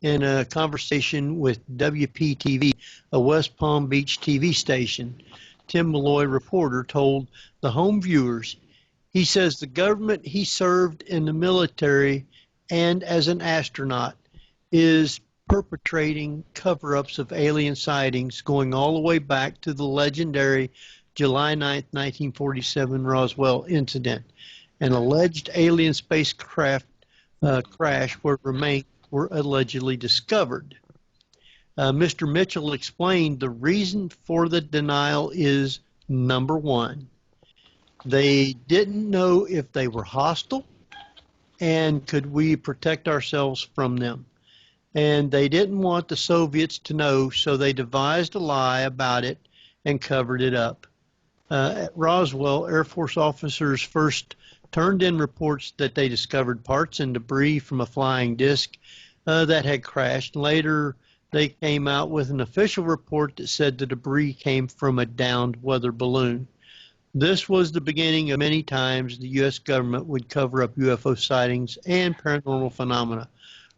in a conversation with WPTV, a West Palm Beach TV station. Tim Malloy, reporter, told the home viewers, he says the government he served in the military and as an astronaut is perpetrating cover-ups of alien sightings going all the way back to the legendary July 9th, 1947 Roswell incident. An alleged alien spacecraft crash where remains were allegedly discovered. Mr. Mitchell explained the reason for the denial is, number one, they didn't know if they were hostile and could we protect ourselves from them. And they didn't want the Soviets to know, so they devised a lie about it and covered it up. At Roswell, Air Force officers first turned in reports that they discovered parts and debris from a flying disc that had crashed. Later, they came out with an official report that said the debris came from a downed weather balloon. This was the beginning of many times the U.S. government would cover up UFO sightings and paranormal phenomena.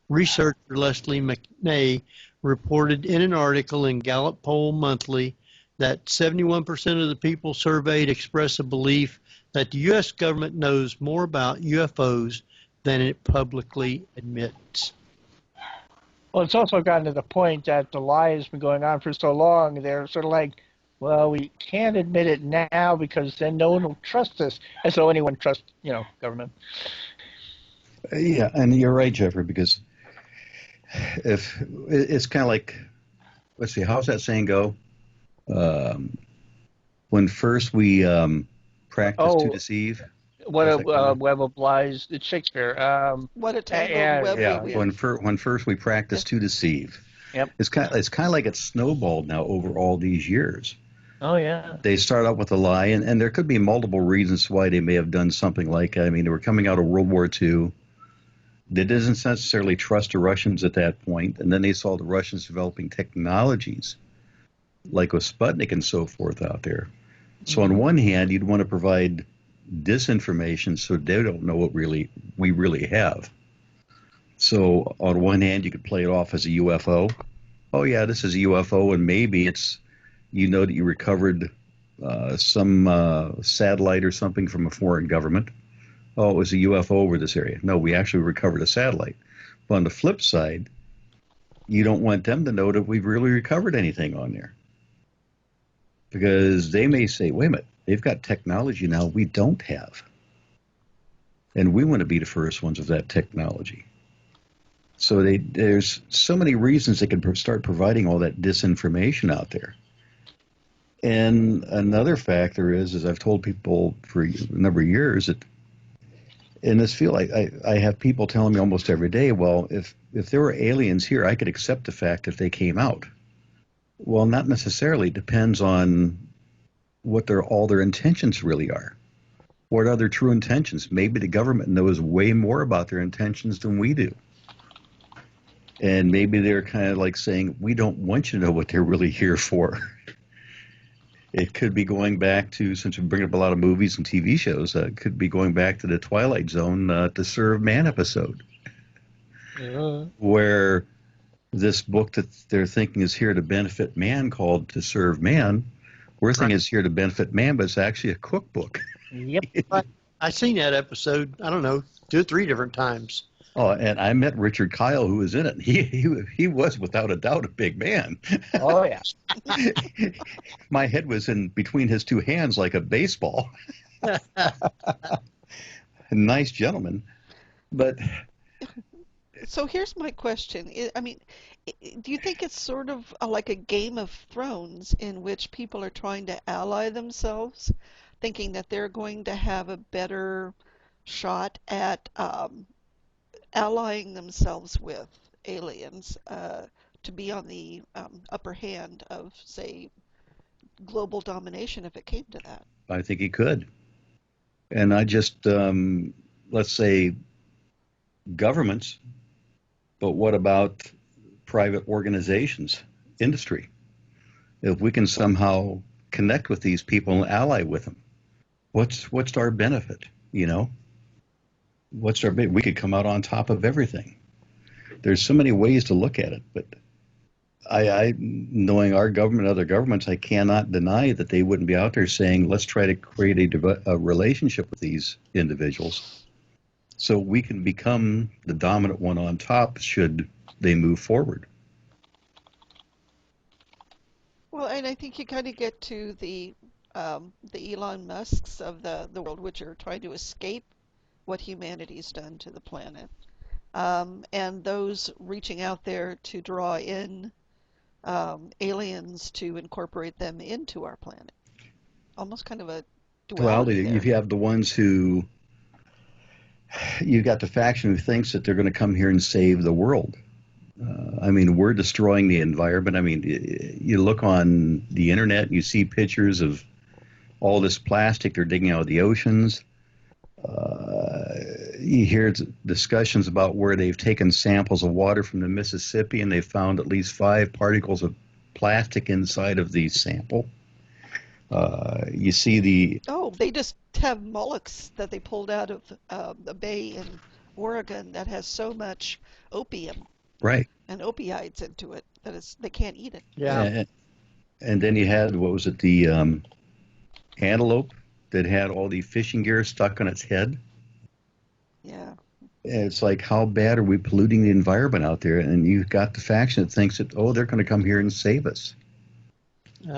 Researcher Leslie McNay reported in an article in Gallup Poll Monthly that 71% of the people surveyed express a belief that the U.S. government knows more about UFOs than it publicly admits. Well, it's also gotten to the point that the lie has been going on for so long, they're sort of like, well, we can't admit it now because then no one will trust us. As though anyone trusts, government. Yeah, and you're right, Jeffrey, because if it's kind of like, let's see, how's that saying go? When first we practice to deceive. What a web of lies. It's Shakespeare. What a tangled web. Yeah, when first we practice to deceive. Yep. It's kind of like it's snowballed now over all these years. Oh, yeah. They start out with a lie, and there could be multiple reasons why they may have done something like, I mean, they were coming out of World War II. They didn't necessarily trust the Russians at that point, and then they saw the Russians developing technologies like with Sputnik and so forth out there. So on one hand, you'd want to provide disinformation so they don't know what we really have. So on one hand, you could play it off as a UFO. Oh, yeah, this is a UFO, and maybe it's, that you recovered some satellite or something from a foreign government. Oh, it was a UFO over this area. No, we actually recovered a satellite. But on the flip side, you don't want them to know that we've really recovered anything on there. Because they may say, wait a minute, they've got technology now we don't have. And we want to be the first ones of that technology. So there's so many reasons they can start providing all that disinformation out there. And another factor is, as I've told people for a number of years, that in this field, I have people telling me almost every day, well, if there were aliens here, I could accept the fact if they came out. Well, not necessarily. It depends on what all their intentions really are. What are their true intentions? Maybe the government knows way more about their intentions than we do. And maybe they're kind of like saying, we don't want you to know what they're really here for. It could be going back to, since we bring up a lot of movies and TV shows, it could be going back to the Twilight Zone To Serve Man episode, where this book that they're thinking is here to benefit man, called To Serve Man, we're thinking it's here to benefit man, but it's actually a cookbook. Yep. I've seen that episode, I don't know, 2 or 3 different times. Oh, and I met Richard Kyle, who was in it. He was, without a doubt, a big man. Oh, yeah. My head was in between his 2 hands like a baseball. A nice gentleman. But So here's my question. I mean, do you think it's sort of like a Game of Thrones in which people are trying to ally themselves, thinking that they're going to have a better shot at allying themselves with aliens to be on the upper hand of, say, global domination if it came to that? I think he could. And I just, let's say governments, but what about private organizations, industry? If we can somehow connect with these people and ally with them, what's our benefit, you know? What's our big? We could come out on top of everything. There's so many ways to look at it, but I knowing our government, other governments, I cannot deny that they wouldn't be out there saying, let's try to create a relationship with these individuals so we can become the dominant one on top should they move forward. Well, and I think you kind of get to the Elon Musks of the world, which are trying to escape what humanity's done to the planet, and those reaching out there to draw in aliens to incorporate them into our planet. Almost kind of a duality there. You have the ones who, you've got the faction who thinks that they're going to come here and save the world. I mean, we're destroying the environment. I mean, you look on the internet and you see pictures of all this plastic they're digging out of the oceans. You hear discussions about where they've taken samples of water from the Mississippi and they found at least 5 particles of plastic inside of the sample. You see they just have mollusks that they pulled out of the bay in Oregon that has so much opium, right, and opioids into it that they can't eat it. Yeah. And then you had, what was it, the antelope that had all the fishing gear stuck on its head. Yeah. It's like, how bad are we polluting the environment out there? And you've got the faction that thinks that, they're going to come here and save us. They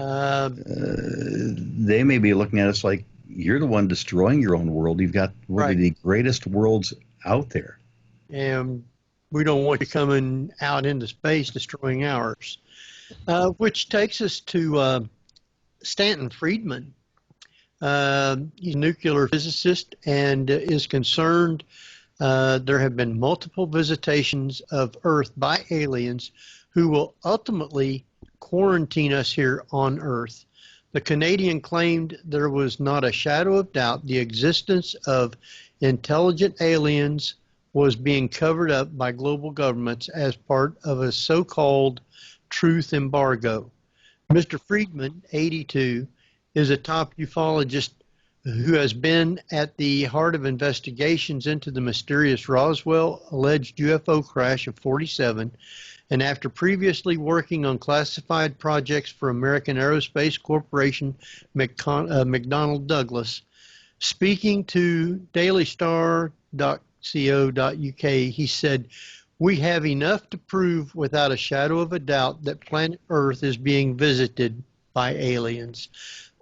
may be looking at us like, you're the one destroying your own world. You've got one of the greatest worlds out there. And we don't want you coming out into space destroying ours. Which takes us to Stanton Friedman. He's a nuclear physicist and is concerned there have been multiple visitations of Earth by aliens who will ultimately quarantine us here on Earth. The Canadian claimed there was not a shadow of doubt the existence of intelligent aliens was being covered up by global governments as part of a so-called truth embargo. Mr. Friedman, 82, is a top ufologist who has been at the heart of investigations into the mysterious Roswell alleged UFO crash of 47, and after previously working on classified projects for American Aerospace Corporation McDonnell Douglas, speaking to dailystar.co.uk, he said, "We have enough to prove without a shadow of a doubt that planet Earth is being visited by aliens."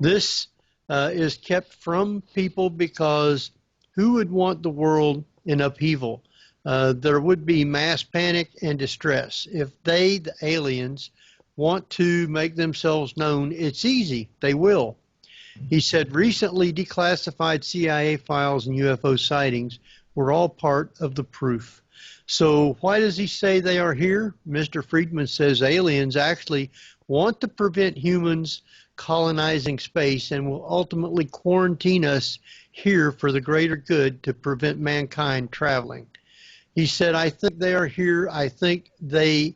This is kept from people because who would want the world in upheaval? there would be mass panic and distress. If they, the aliens, want to make themselves known, it's easy. They will. He said recently declassified CIA files and UFO sightings were all part of the proof. So why does he say they are here? Mr. Friedman says aliens actually want to prevent humans colonizing space and will ultimately quarantine us here for the greater good to prevent mankind traveling. He said, I think they are here. I think they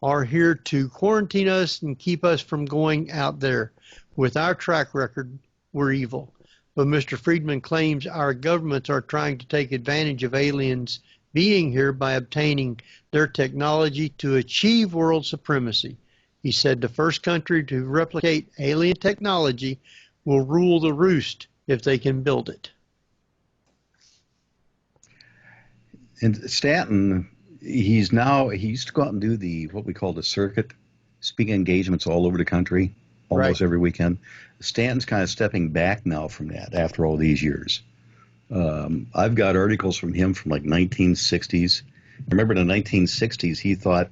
are here to quarantine us and keep us from going out there. With our track record, we're evil. But Mr. Friedman claims our governments are trying to take advantage of aliens being here by obtaining their technology to achieve world supremacy. He said the first country to replicate alien technology will rule the roost if they can build it. And Stanton, he used to go out and do what we call the circuit, speaking engagements all over the country, almost every weekend. Stanton's kind of stepping back now from that after all these years. I've got articles from him from like 1960s. Remember in the 1960s, he thought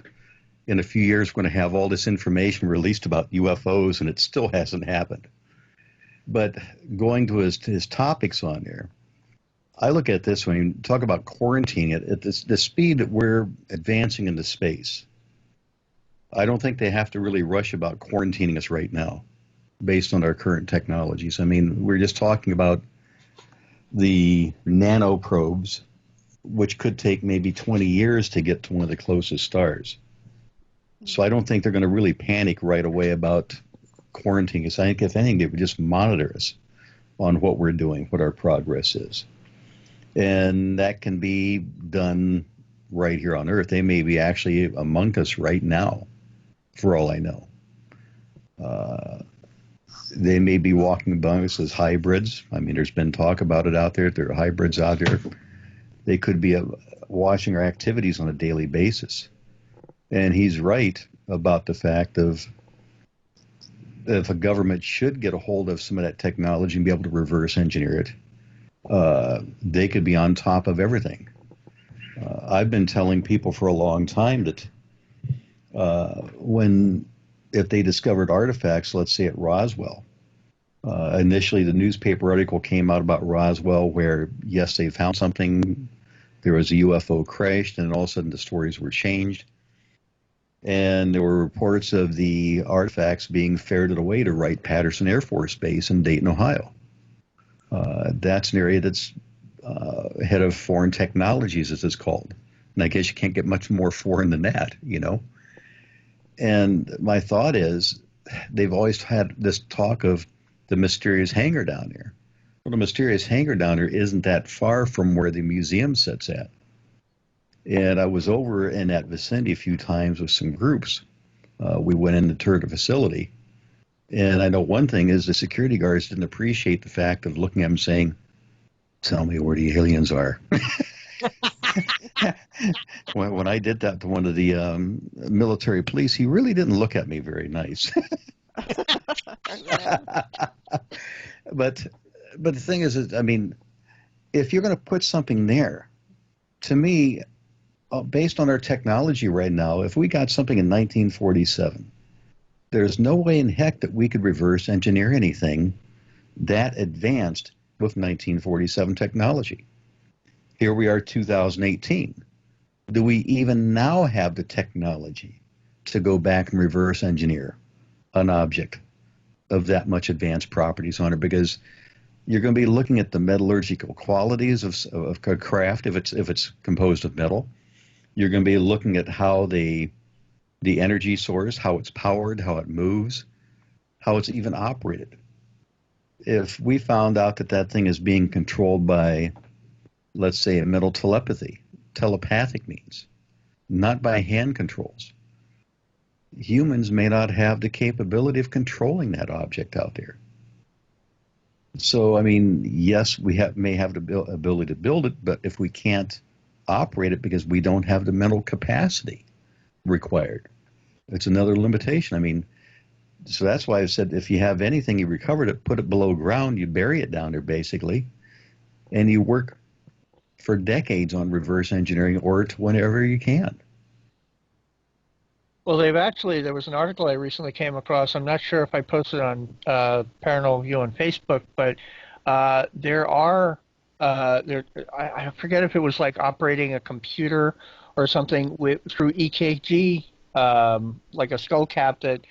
in a few years we're going to have all this information released about UFOs, and it still hasn't happened. But going to his topics on there, I look at this when you talk about quarantining it, at the speed that we're advancing into space. I don't think they have to really rush about quarantining us right now based on our current technologies. I mean, we're just talking about the nano probes, which could take maybe 20 years to get to one of the closest stars. So I don't think they're going to really panic right away about quarantining us. I think, if anything, they would just monitor us on what we're doing, what our progress is. And that can be done right here on Earth. They may be actually among us right now, for all I know. They may be walking among us as hybrids. I mean, there's been talk about it out there. There are hybrids out there. They could be watching our activities on a daily basis. And he's right about the fact of if a government should get a hold of some of that technology and be able to reverse engineer it, they could be on top of everything. I've been telling people for a long time that if they discovered artifacts, let's say at Roswell, initially the newspaper article came out about Roswell where, yes, they found something, there was a UFO crashed, and all of a sudden the stories were changed. And there were reports of the artifacts being ferreted away to Wright-Patterson Air Force Base in Dayton, Ohio. That's an area that's head of foreign technologies, as it's called. And I guess you can't get much more foreign than that, you know. And my thought is, they've always had this talk of the mysterious hangar down there. Well, the mysterious hangar down there isn't that far from where the museum sits at. And I was over in that vicinity a few times with some groups. We went in to tour the facility. And I know one thing is the security guards didn't appreciate the fact of looking at them saying, tell me where the aliens are. When I did that to one of the military police, he really didn't look at me very nice. But the thing is, I mean, if you're going to put something there, to me, based on our technology right now, if we got something in 1947, there's no way in heck that we could reverse engineer anything that advanced with 1947 technology. Here we are, 2018. Do we even now have the technology to go back and reverse engineer an object of that much advanced properties on it? Because you're going to be looking at the metallurgical qualities of craft if it's composed of metal. You're going to be looking at how the energy source, how it's powered, how it moves, how it's even operated. If we found out that thing is being controlled by, let's say, a mental telepathic means, not by hand controls, humans may not have the capability of controlling that object out there. So, I mean, yes, we may have the ability to build it, but if we can't operate it because we don't have the mental capacity required, it's another limitation. I mean, so that's why I said if you have anything, you recovered it, put it below ground, you bury it down there basically, and you work for decades on reverse engineering or to whenever you can. Well, there was an article I recently came across. I'm not sure if I posted it on Paranormal View on Facebook, but I forget if it was like operating a computer or something through EKG, like a skull cap that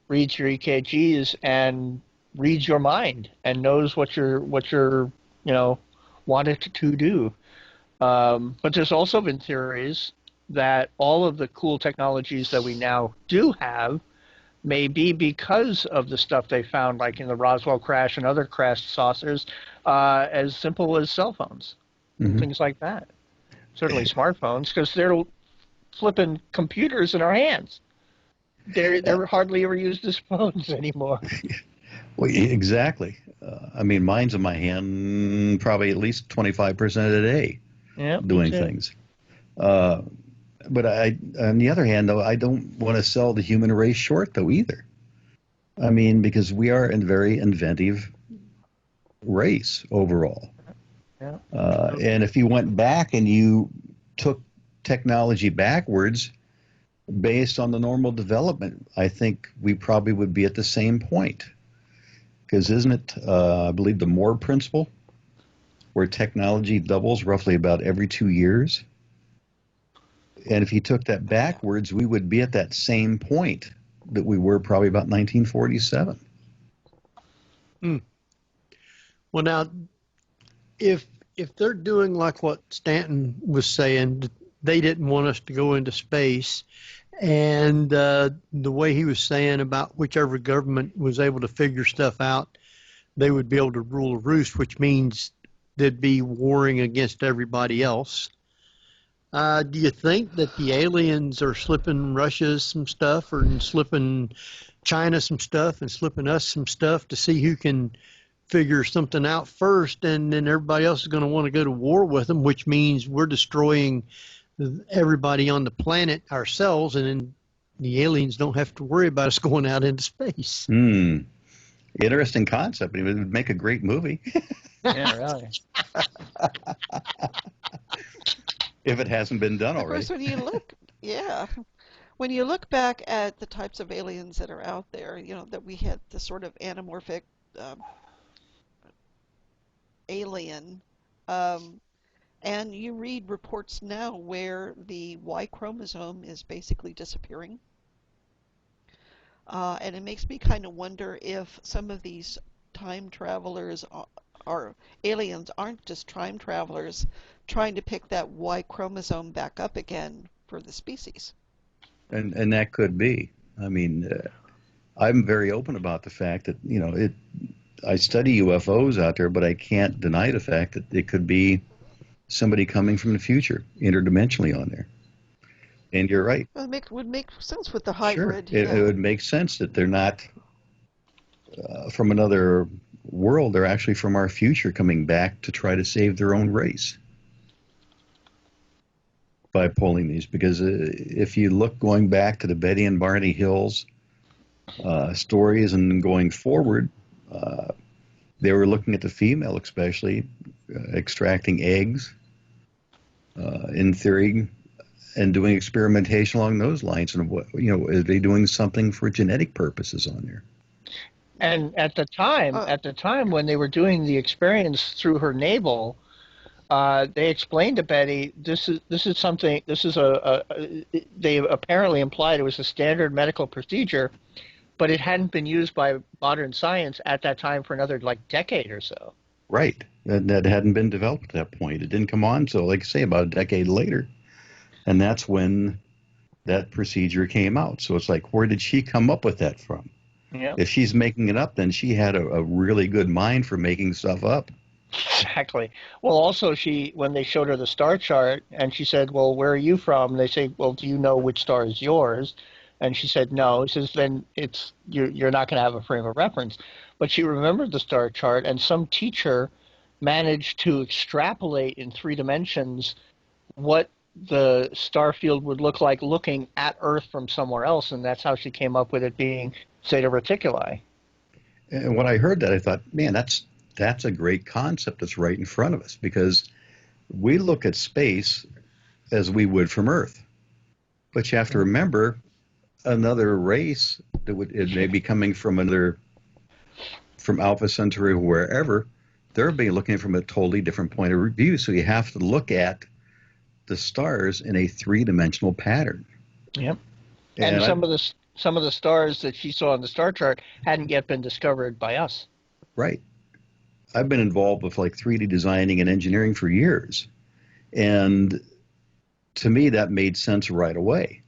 reads your EKGs and reads your mind and knows what you're wanted to do. But there's also been theories that all of the cool technologies that we now do have may be because of the stuff they found, like in the Roswell crash and other crash saucers, as simple as cell phones, things like that. Certainly smartphones, because they're flipping computers in our hands. They're hardly ever used as phones anymore. Well, exactly. I mean, mine's in my hand probably at least 25% of the day doing things. But on the other hand, though, I don't want to sell the human race short, though, either. I mean, because we are a very inventive race overall. Yeah. And if you went back and you took technology backwards based on the normal development, I think we probably would be at the same point. Because isn't it, I believe, the Moore principle, where technology doubles roughly about every 2 years? And if you took that backwards, we would be at that same point that we were probably about 1947. Well, now, if they're doing like what Stanton was saying, they didn't want us to go into space, and the way he was saying about whichever government was able to figure stuff out, they would be able to rule a roost, which means they'd be warring against everybody else. Do you think that the aliens are slipping Russia some stuff, or slipping China some stuff, and slipping us some stuff to see who can figure something out first, and then everybody else is going to want to go to war with them, which means we're destroying everybody on the planet ourselves, and then the aliens don't have to worry about us going out into space? Interesting concept. It would make a great movie. Yeah, really. If it hasn't been done already. Of course, when you look back at the types of aliens that are out there, that we had the sort of anamorphic alien, and you read reports now where the Y chromosome is basically disappearing. And it makes me kind of wonder if some of these time travelers or aliens aren't just time travelers trying to pick that Y chromosome back up again for the species. And that could be. I mean, I'm very open about the fact that, I study UFOs out there, but I can't deny the fact that it could be somebody coming from the future, interdimensionally on there. And you're right. Well, it would make sense with the hybrid. Sure. It would make sense that they're not from another world. They're actually from our future coming back to try to save their own race by pulling these. Because if you look going back to the Betty and Barney Hills stories and going forward, they were looking at the female especially, extracting eggs, in theory, and doing experimentation along those lines. And are they doing something for genetic purposes on there? And at the time when they were doing the experience through her navel, they explained to Betty this is something. They apparently implied it was a standard medical procedure, but it hadn't been used by modern science at that time for another decade or so. Right. That hadn't been developed at that point. It didn't come on until, like I say, about a decade later. And that's when that procedure came out. So it's like, where did she come up with that from? Yeah. If she's making it up, then she had a really good mind for making stuff up. Exactly. Well, also, when they showed her the star chart, and she said, well, where are you from? And they say, well, do you know which star is yours? And she said, no. He says, then you're not going to have a frame of reference. But she remembered the star chart, and some teacher managed to extrapolate in 3 dimensions what the star field would look like looking at Earth from somewhere else, and that's how she came up with it being Zeta Reticuli. And when I heard that, I thought, man, that's a great concept that's right in front of us, because we look at space as we would from Earth. But you have to remember, another race that it may be coming from Alpha Centauri or wherever, they're being looking from a totally different point of view. So you have to look at the stars in a three-dimensional pattern. Yep. And some of the stars that she saw in the star chart hadn't yet been discovered by us. Right. I've been involved with like 3D designing and engineering for years. And to me, that made sense right away.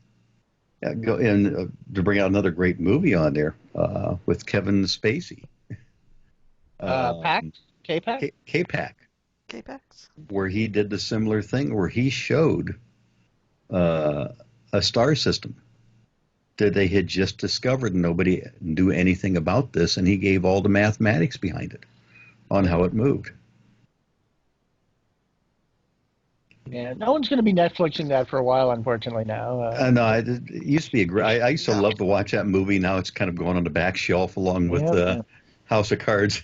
And to bring out another great movie on there with Kevin Spacey. K-Pac? K-Pac. K-Pax? Where he did the similar thing where he showed a star system that they had just discovered and nobody knew anything about this, and he gave all the mathematics behind it on how it moved. Yeah, no one's going to be Netflixing that for a while, unfortunately, now. No, it used to be a great. I used to love to watch that movie. Now it's kind of going on the back shelf along with House of Cards.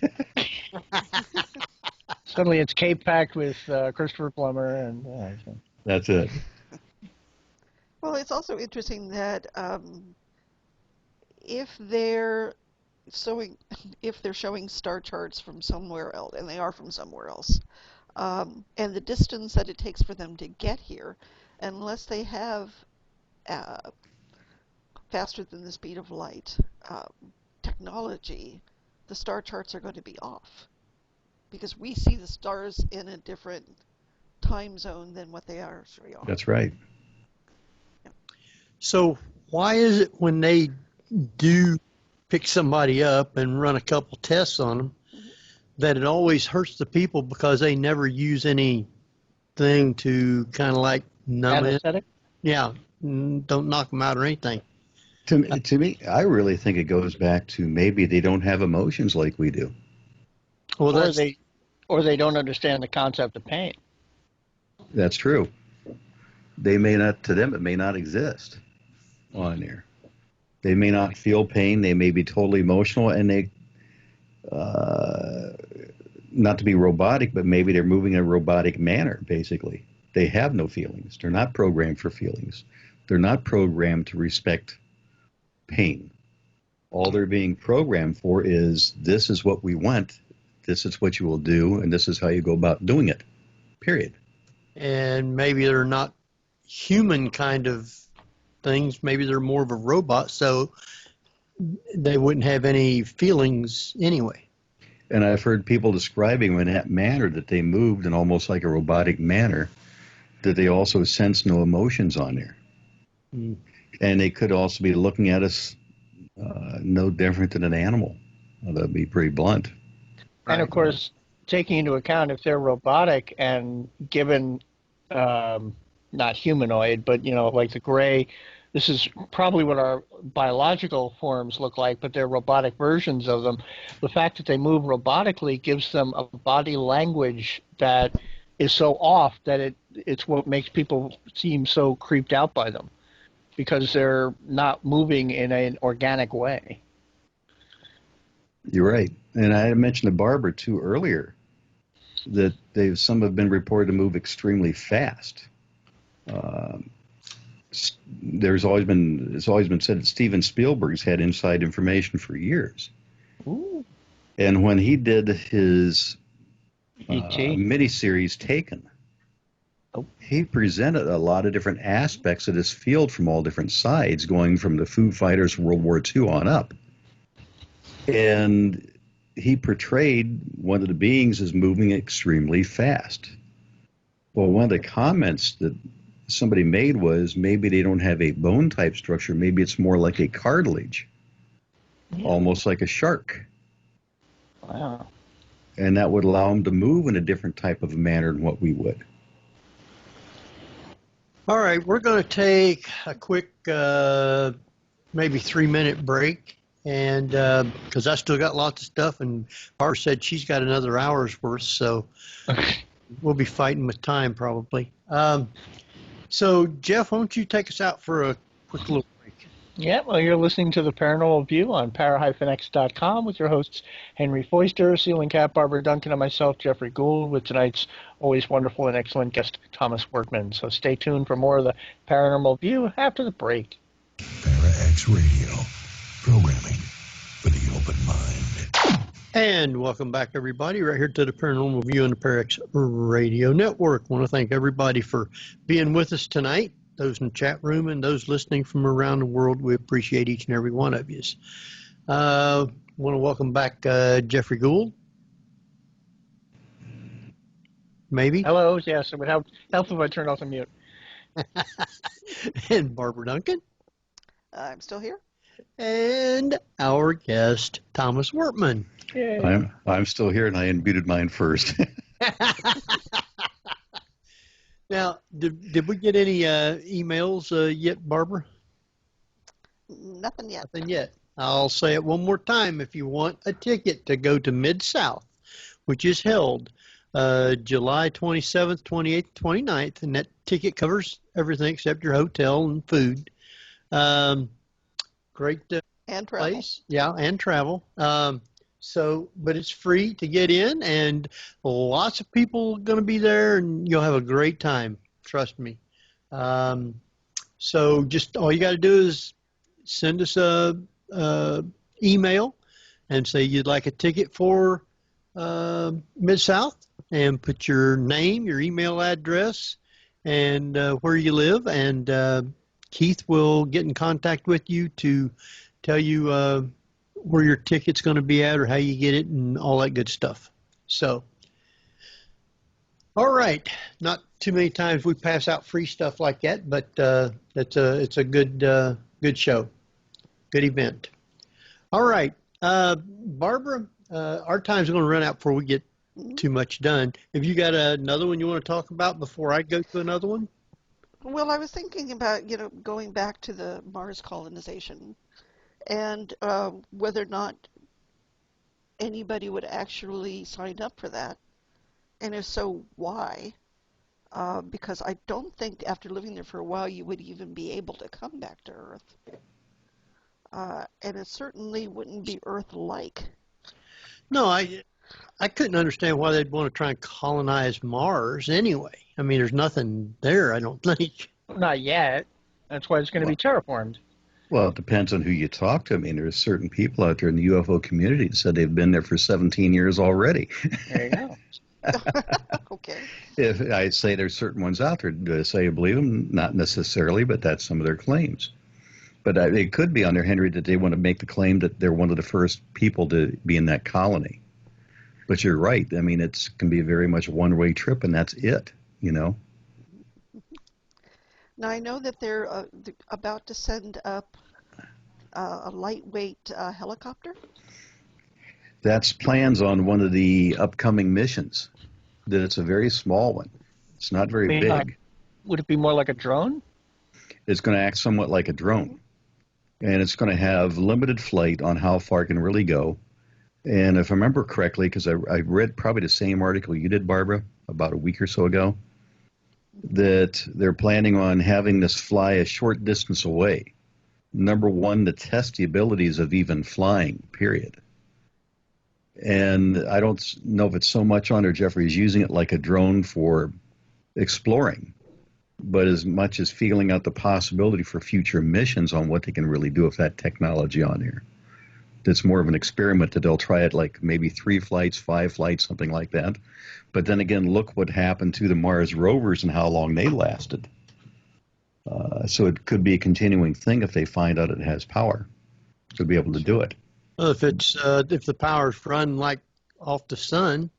Suddenly it's K-Pac with Christopher Plummer. And That's it. Well, it's also interesting that if they're showing star charts from somewhere else, and they are from somewhere else, and the distance that it takes for them to get here, unless they have faster than the speed of light technology, the star charts are going to be off, because we see the stars in a different time zone than what they actually are. That's right. So why is it when they do pick somebody up and run a couple tests on them that it always hurts the people because they never use anything to kind of like numb it? Anesthetic? Yeah, don't knock them out or anything. To me, I really think it goes back to maybe they don't have emotions like we do. Well, or they don't understand the concept of pain. That's true. They may not, to them, it may not exist on there. They may not feel pain. They may be totally emotional, and they, not to be robotic, but maybe they're moving in a robotic manner, basically. They have no feelings. They're not programmed for feelings. They're not programmed to respect pain. All they're being programmed for is, this is what we want, this is what you will do, and this is how you go about doing it, period. And maybe they're not human kind of things. Maybe they're more of a robot, so they wouldn't have any feelings anyway. And I've heard people describing them in that manner, that they moved in almost like a robotic manner, that they also sense no emotions on there. Mm. And they could also be looking at us no different than an animal. Well, that'd be pretty blunt. And of course, taking into account if they're robotic and given, not humanoid, but, like the gray, this is probably what our biological forms look like, but they're robotic versions of them. The fact that they move robotically gives them a body language that is so off that it's what makes people seem so creeped out by them, because they're not moving in an organic way. You're right. And I mentioned to Barbara, too, earlier, that some have been reported to move extremely fast. It's always been said that Steven Spielberg's had inside information for years. Ooh. And when he did his miniseries Taken, he presented a lot of different aspects of this field from all different sides, going from the Foo Fighters, World War II on up. And he portrayed one of the beings as moving extremely fast. Well, one of the comments that somebody made was, maybe they don't have a bone type structure. Maybe it's more like a cartilage, almost like a shark. Wow. And that would allow them to move in a different type of manner than what we would. All right, we're going to take a quick, maybe 3-minute break, and because I still got lots of stuff, and Barr said she's got another hour's worth, so we'll be fighting with time probably. So, Jeff, why don't you take us out for a quick little break? Yeah, well, you're listening to the Paranormal View on para-x.com with your hosts Henry Foister, Ceiling Cat, Barbara Duncan, and myself, Jeffrey Gould, with tonight's always wonderful and excellent guest, Thomas Wertman. So stay tuned for more of the Paranormal View after the break. Para-X Radio, programming for the open mind. And welcome back, everybody, right here to the Paranormal View on the Parax Radio Network. I want to thank everybody for being with us tonight. Those in the chat room and those listening from around the world, we appreciate each and every one of you. Want to welcome back Jeffrey Gould. Maybe. Hello, yes, it would help if I turned off the mute. And Barbara Duncan. I'm still here. And our guest, Thomas Wertman. Yay. I'm still here, and I unmuted mine first. Now, did we get any emails yet, Barbara? Nothing yet. Nothing yet. I'll say it one more time. If you want a ticket to go to Mid-South, which is held July 27th, 28th, 29th, and that ticket covers everything except your hotel and food. Great And travel. place. Yeah, and travel. But it's free to get in, and lots of people going to be there, and you'll have a great time. Trust me. So just all you got to do is send us a email and say you'd like a ticket for Mid-South, and put your name, your email address, and where you live, and Keith will get in contact with you to tell you where your ticket's going to be at or how you get it and all that good stuff. So, all right. Not too many times we pass out free stuff like that, but it's a good show, good event. All right, Barbara, our time's going to run out before we get too much done. Have you got another one you want to talk about before I go to another one? Well, I was thinking about, going back to the Mars colonization and whether or not anybody would actually sign up for that. And if so, why? Because I don't think after living there for a while you would even be able to come back to Earth. And it certainly wouldn't be Earth-like. No, I couldn't understand why they'd want to try and colonize Mars anyway. I mean, there's nothing there, I don't think. Not yet. That's why it's going to be terraformed. Well, it depends on who you talk to. I mean, there's certain people out there in the UFO community that said they've been there for 17 years already. There you go. Okay. If I'd say there's certain ones out there, do I say you believe them? Not necessarily, but that's some of their claims. But it could be on there, Henry, that they want to make the claim that they're one of the first people to be in that colony. But you're right. I mean, it can be very much a one-way trip, and that's it, Now, I know that they're about to send up a lightweight helicopter. That's plans on one of the upcoming missions, that it's a very small one. It's not very big. Would it be more like a drone? It's going to act somewhat like a drone. And it's going to have limited flight on how far it can really go. And if I remember correctly, because I read probably the same article you did, Barbara, about a week or so ago, that they're planning on having this fly a short distance away. Number one, to test the abilities of even flying, period. And I don't know if it's so much on there, Jeffrey is using it like a drone for exploring, but as much as feeling out the possibility for future missions on what they can really do with that technology on here. It's more of an experiment that they'll try it like maybe 3 flights, 5 flights, something like that. But then again, look what happened to the Mars rovers and how long they lasted. So it could be a continuing thing if they find out it has power to be able to do it. Well, if the power's run like off the sun,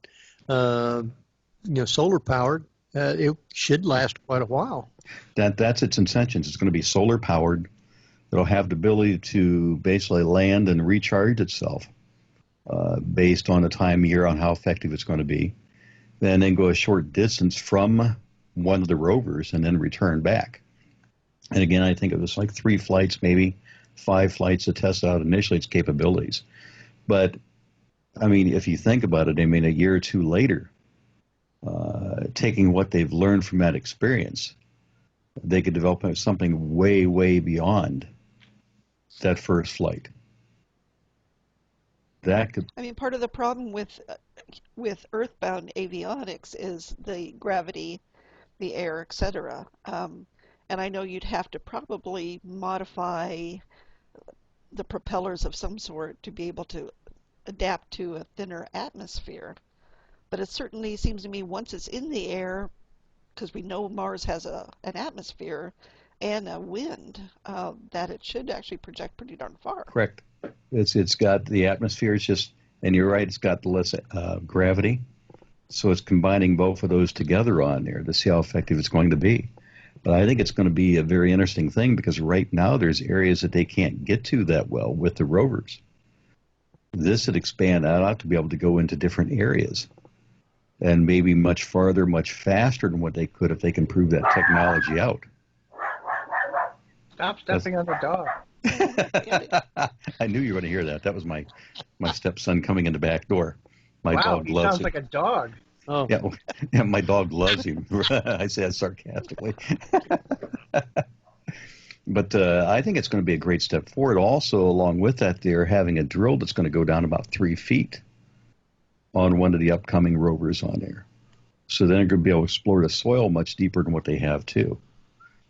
solar powered, it should last quite a while. That's its intentions. It's going to be solar powered. It'll have the ability to basically land and recharge itself based on the time of year on how effective it's going to be. Then go a short distance from one of the rovers and then return back. And again, I think it was like 3 flights, maybe 5 flights to test out initially its capabilities. But, I mean, if you think about it, I mean, a year or 2 later, taking what they've learned from that experience, they could develop something way, way beyond that first flight. That could. I mean, part of the problem with earthbound avionics is the gravity, the air, etc. And I know you'd have to probably modify the propellers of some sort to be able to adapt to a thinner atmosphere. But it certainly seems to me once it's in the air, because we know Mars has an atmosphere and a wind, that it should actually project pretty darn far. Correct. It's got the atmosphere. It's just, and you're right. It's got the less gravity, so it's combining both of those together on there to see how effective it's going to be. But I think it's going to be a very interesting thing because right now there's areas that they can't get to that well with the rovers. This would expand out to be able to go into different areas and maybe much farther, much faster than what they could if they can prove that technology out. Stop stepping on the dog. I knew you were going to hear that. That was my stepson coming in the back door. My dog loves sounds him. like a dog. Oh, Yeah, my dog loves him. I say that sarcastically. But I think it's going to be a great step forward. Also, along with that, they're having a drill that's going to go down about 3 feet on one of the upcoming rovers on there. So then they're going to be able to explore the soil much deeper than what they have, too.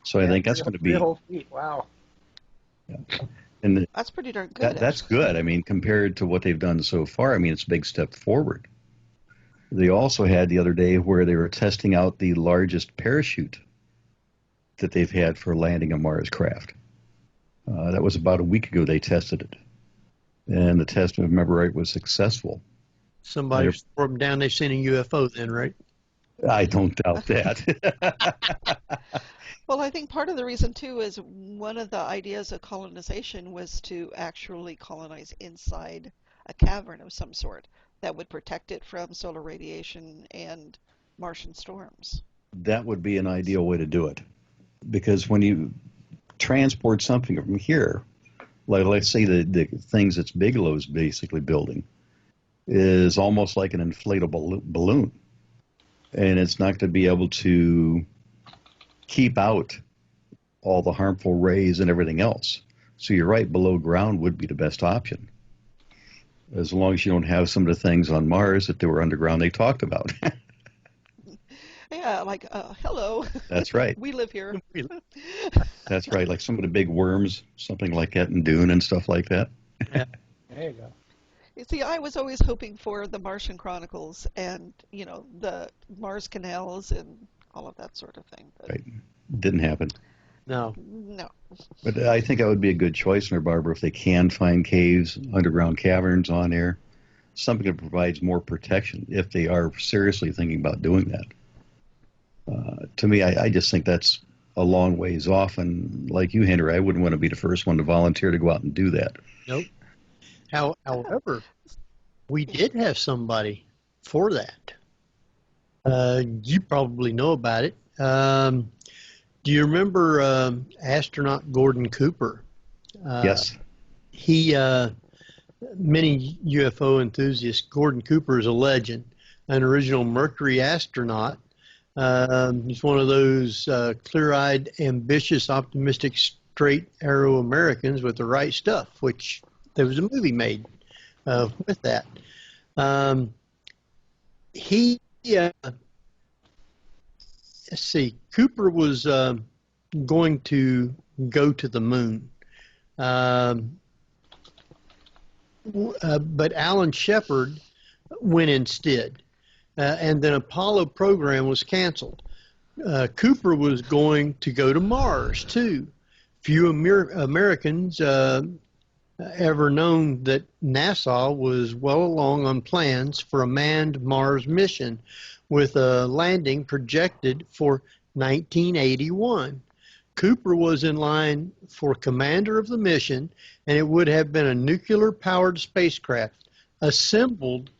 So I think that's going to be... 3 whole feet, wow. Yeah. And That's pretty darn good. that's good. I mean, compared to what they've done so far, I mean, it's a big step forward. They also had the other day where they were testing out the largest parachute that they've had for landing a Mars craft. That was about a week ago they tested it. And the test, if I remember right, was successful. somebody swore them down. They've seen a UFO then, right? I don't doubt that. Well, I think part of the reason, too, is one of the ideas of colonization was to actually colonize inside a cavern of some sort that would protect it from solar radiation and Martian storms. That would be an ideal way to do it. Because when you transport something from here, like let's say the things that Bigelow's basically building is almost like an inflatable balloon. And it's not going to be able to keep out all the harmful rays and everything else. So you're right, below ground would be the best option. As long as you don't have some of the things on Mars that they were underground they talked about. Yeah, like, hello. That's right. We live here. That's right, like some of the big worms, something like that in Dune and stuff like that. Yeah. There you go. You see, I was always hoping for the Martian Chronicles and, you know, the Mars canals and all of that sort of thing. But Right. Didn't happen. No. no. But I think that would be a good choice there, Barbara, if they can find caves, underground caverns on there, something that provides more protection if they are seriously thinking about doing that. To me, I just think that's a long ways off. And like you, Henry, I wouldn't want to be the first one to volunteer to go out and do that. Nope. However, we did have somebody for that. You probably know about it. Do you remember astronaut Gordon Cooper? Yes. He, many UFO enthusiasts, Gordon Cooper is a legend, an original Mercury astronaut. He's one of those clear-eyed, ambitious, optimistic, straight arrow Americans with the right stuff, which there was a movie made with that. Let's see, Cooper was going to go to the moon. But Alan Shepard went instead. And then Apollo program was canceled. Cooper was going to go to Mars, too. Few Americans ever known that NASA was well along on plans for a manned Mars mission with a landing projected for 1981. Cooper was in line for commander of the mission, and it would have been a nuclear-powered spacecraft assembled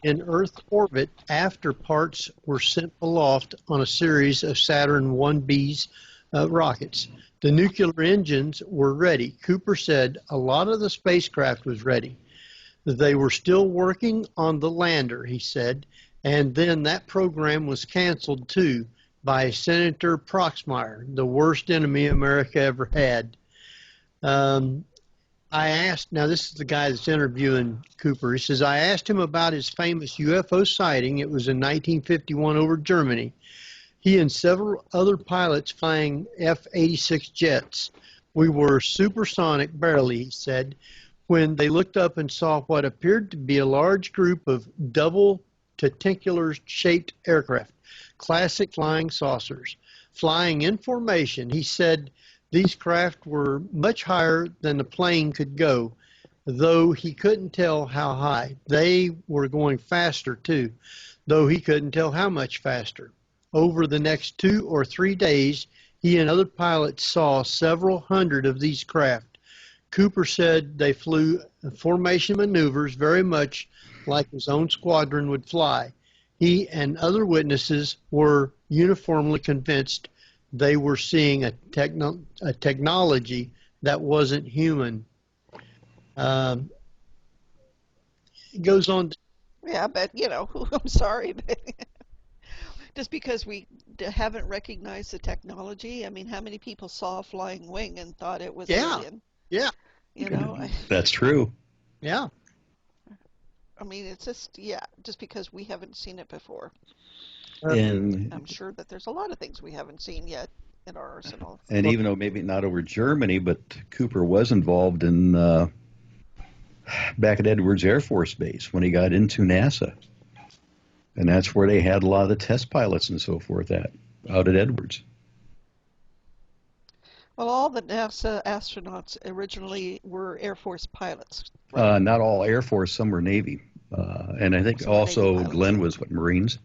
in Earth orbit after parts were sent aloft on a series of Saturn 1B's rockets. The nuclear engines were ready. Cooper said a lot of the spacecraft was ready. They were still working on the lander, he said, and then that program was canceled too by Senator Proxmire, the worst enemy America ever had. I asked, now this is the guy that's interviewing Cooper. He says, I asked him about his famous UFO sighting. It was in 1951 over Germany. He and several other pilots flying F-86 jets. We were supersonic, barely, he said, when they looked up and saw what appeared to be a large group of double tentacular-shaped aircraft, classic flying saucers, flying in formation. He said these craft were much higher than the plane could go, though he couldn't tell how high. They were going faster, too, though he couldn't tell how much faster. Over the next 2 or 3 days, he and other pilots saw several hundred of these craft. Cooper said they flew formation maneuvers very much like his own squadron would fly. He and other witnesses were uniformly convinced they were seeing a technology that wasn't human. It goes on. Yeah, but, I'm sorry, but just because we haven't recognized the technology, I mean, how many people saw a flying wing and thought it was alien? Yeah. That's true. Yeah. I mean, it's just because we haven't seen it before. And I'm sure that there's a lot of things we haven't seen yet in our arsenal. And even though maybe not over Germany, but Cooper was involved in back at Edwards Air Force Base when he got into NASA. And that's where they had a lot of the test pilots and so forth out at Edwards. Well, all the NASA astronauts originally were Air Force pilots. Right? Not all Air Force, some were Navy. And I think Some also Glenn was Marines.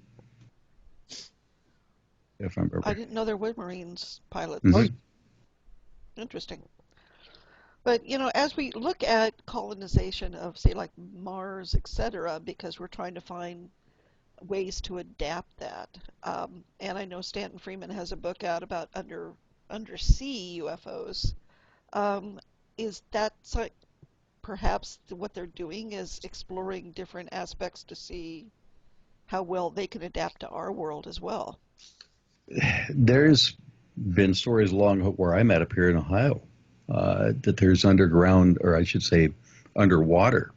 If I remember. I didn't know there were Marines pilots. Mhm. Interesting. But, as we look at colonization of, say, like Mars, etc., because we're trying to find ways to adapt that. And I know Stanton Freeman has a book out about undersea UFOs. Is that perhaps what they're doing is exploring different aspects to see how well they can adapt to our world as well? There's been stories along where I'm at up here in Ohio that there's underground, or I should say underwater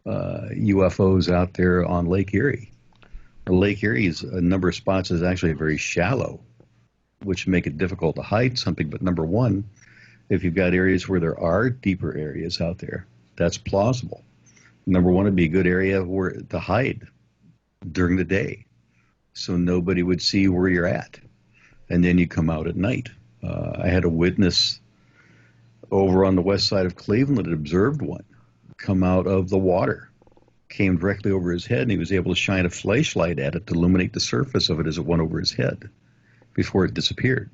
UFOs out there on Lake Erie. Lake Erie's a number of spots is actually very shallow, which make it difficult to hide something. But number one, if you've got areas where there are deeper areas out there, that's plausible. Number one would be a good area to hide during the day so nobody would see where you're at. And then you come out at night. I had a witness over on the west side of Cleveland that observed one come out of the water, came directly over his head, and he was able to shine a flashlight at it to illuminate the surface of it as it went over his head before it disappeared.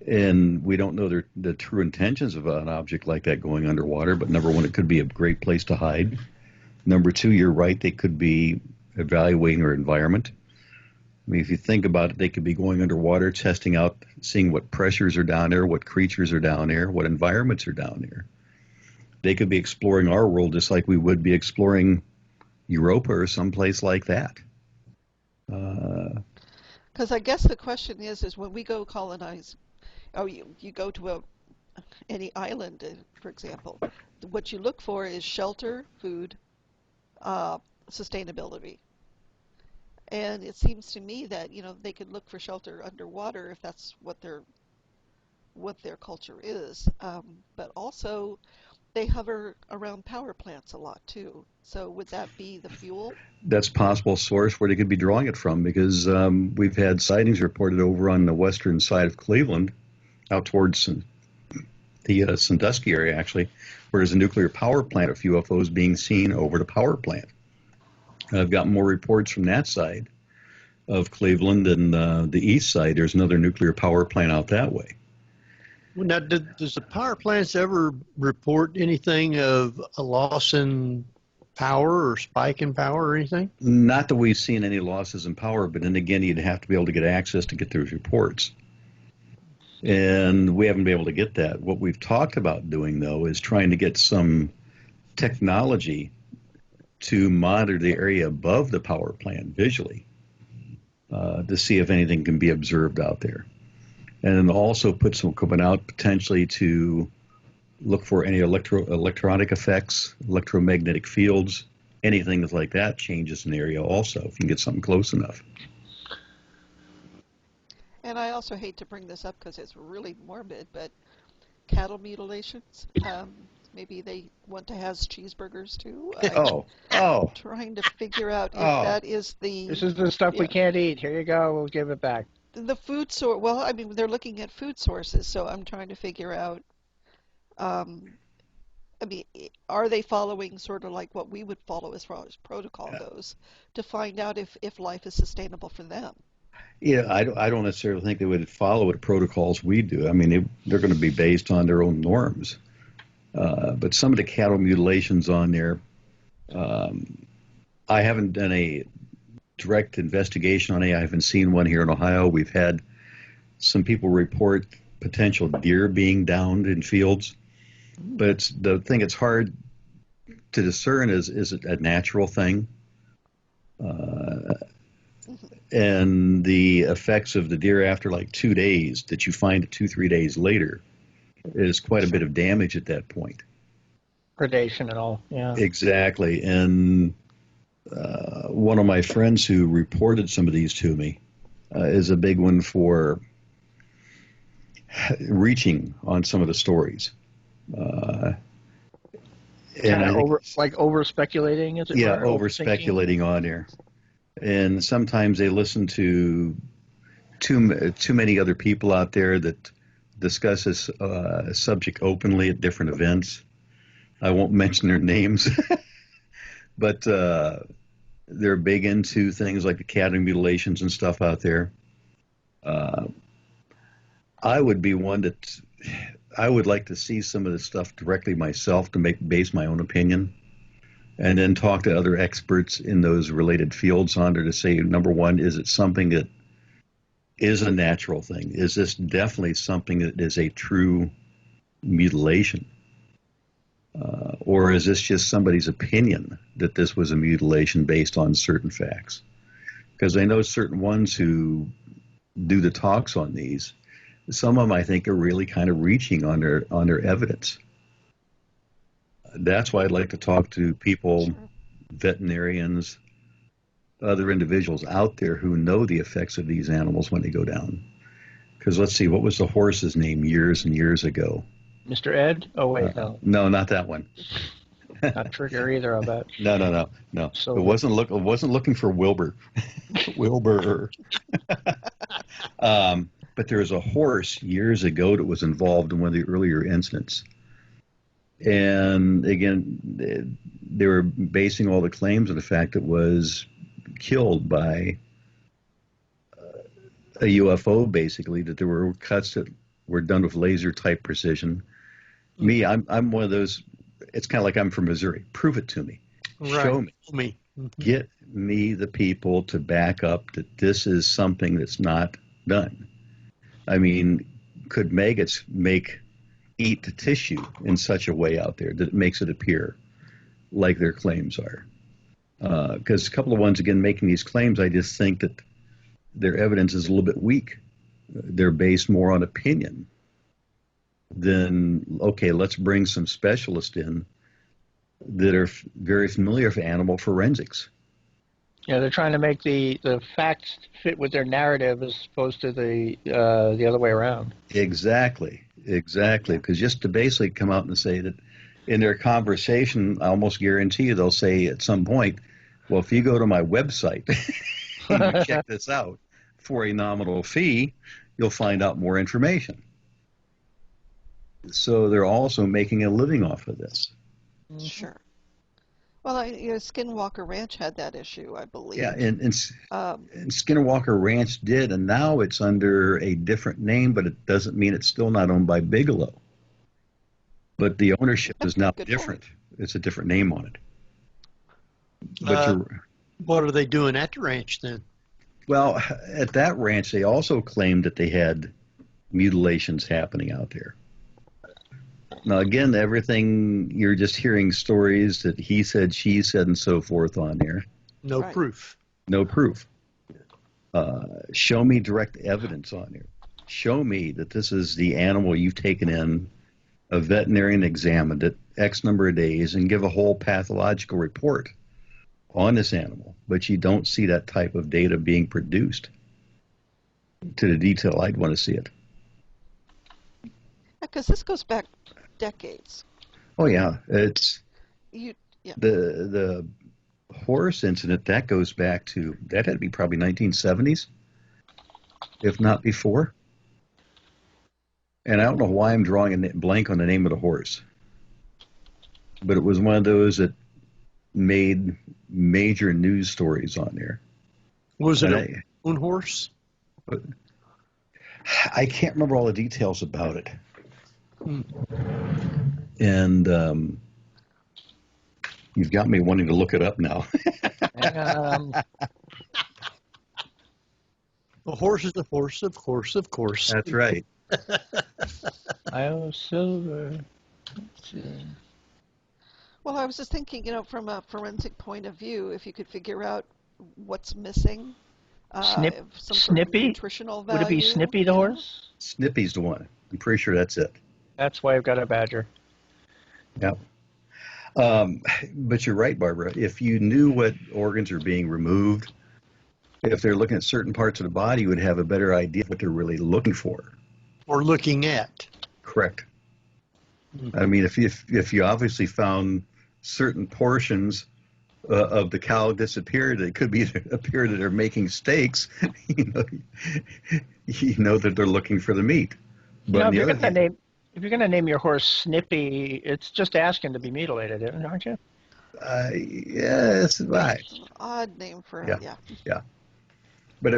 And we don't know the true intentions of an object like that going underwater, but number one, it could be a great place to hide. Number two, you're right, they could be evaluating our environment. I mean, if you think about it, they could be going underwater, testing out, seeing what pressures are down there, what creatures are down there, what environments are down there. They could be exploring our world just like we would be exploring Europa or someplace like that. Because I guess the question is when we go colonize, you go to any island, for example, what you look for is shelter, food, sustainability. And it seems to me that, they could look for shelter underwater if that's what their culture is. But also, they hover around power plants a lot, too. So would that be the fuel? That's a possible source where they could be drawing it from, because we've had sightings reported over on the western side of Cleveland, out towards the Sandusky area, actually, where there's a nuclear power plant of UFOs being seen over the power plant. I've got more reports from that side of Cleveland, and the east side, there's another nuclear power plant out that way. Well, now, does the power plants ever report anything of a loss in power or spike in power or anything? Not that we've seen any losses in power, but then again, you'd have to be able to get access to get those reports. And we haven't been able to get that. What we've talked about doing, though, is trying to get some technology to monitor the area above the power plant visually to see if anything can be observed out there. And then also put some equipment out potentially to look for any electronic effects, electromagnetic fields, anything like that changes an area also if you can get something close enough. And I also hate to bring this up because it's really morbid, but cattle mutilations, maybe they want to have cheeseburgers too. Oh. Trying to figure out if that is the... This is the stuff we can't eat. Here you go. We'll give it back. The food source, well, I mean, they're looking at food sources, so I'm trying to figure out, I mean, are they following sort of like what we would follow as far as protocol goes to find out if life is sustainable for them? Yeah, I don't necessarily think they would follow the protocols we do. I mean, they're going to be based on their own norms. But some of the cattle mutilations on there, I haven't done a direct investigation on it. I haven't seen one here in Ohio. We've had some people report potential deer being downed in fields. But the thing it's hard to discern is it a natural thing? And the effects of the deer after like 2 days that you find it 2-3 days later is quite a bit of damage at that point. Predation and all, yeah. Exactly. And one of my friends who reported some of these to me is a big one for reaching on some of the stories. Kind of over speculating, is it? Yeah, over speculating on there. And sometimes they listen to too many other people out there that discuss this subject openly at different events. I won't mention their names, but they're big into things like the cattle mutilations and stuff out there. I would be one that I would like to see some of this stuff directly myself to base my own opinion, and then talk to other experts in those related fields on there to say, number one, is it something that is a natural thing? Is this definitely something that is a true mutilation? Or is this just somebody's opinion that this was a mutilation based on certain facts? Because I know certain ones who do the talks on these, some of them I think are really kind of reaching on their evidence. That's why I'd like to talk to people, veterinarians, other individuals out there who know the effects of these animals when they go down. Because let's see, what was the horse's name years and years ago? Mr. Ed? Oh, wait, no. No, not that one. Not Trigger either, I bet. No. So, it wasn't looking for Wilbur. Wilbur. But there was a horse years ago that was involved in one of the earlier incidents. And again, they were basing all the claims on the fact it was killed by a UFO, basically, that there were cuts that were done with laser type precision. Me, I'm one of those. It's kind of like I'm from Missouri. Prove it to me. Right. Show me. Mm-hmm. Get me the people to back up that this is something that's not done. I mean, could maggots eat the tissue in such a way out there that it makes it appear like their claims are? Because a couple of ones, again, making these claims, I just think that their evidence is a little bit weak. They're based more on opinion than, okay, let's bring some specialists in that are very familiar with animal forensics. Yeah, they're trying to make the facts fit with their narrative as opposed to the other way around. Exactly. Because just to basically come out and say that in their conversation, I almost guarantee you they'll say at some point, well, if you go to my website and you check this out for a nominal fee, you'll find out more information. So they're also making a living off of this. Sure. Well, Skinwalker Ranch had that issue, I believe. Yeah, and Skinwalker Ranch did, and now it's under a different name, but it doesn't mean it's still not owned by Bigelow. But the ownership is now different. It's a different name on it. But what are they doing at the ranch then? Well, at that ranch, they also claimed that they had mutilations happening out there. Now, again, everything, you're just hearing stories that he said, she said, and so forth on there. No proof. No proof. Show me direct evidence on there. Show me that this is the animal you've taken in a veterinarian examined it X number of days and give a whole pathological report on this animal, but you don't see that type of data being produced to the detail I'd want to see it. Because this goes back decades. Oh yeah, it's Yeah. the horse incident that goes back to, that had to be probably 1970s, if not before. And I don't know why I'm drawing a blank on the name of the horse, but it was one of those that made major news stories on there. Was it a own horse? I can't remember all the details about it. And you've got me wanting to look it up now. A horse is a horse, of course, of course. That's right. Iowa Silver. Well, I was just thinking, from a forensic point of view, if you could figure out what's missing, some sort of Snippy? nutritional value. Would it be Snippy the horse? Snippy's the one. I'm pretty sure that's it. That's why I've got a badger. Yeah. But you're right, Barbara. If you knew what organs are being removed, if they're looking at certain parts of the body, you would have a better idea of what they're really looking for. Or looking at. Correct. I mean, if you obviously found certain portions of the cow disappeared, it could be appear that they're making steaks. You know that they're looking for the meat. But if you're going to name your horse Snippy, it's just asking to be mutilated, aren't you? Yeah, it's right. It's an odd name for yeah. it. Yeah. Yeah. But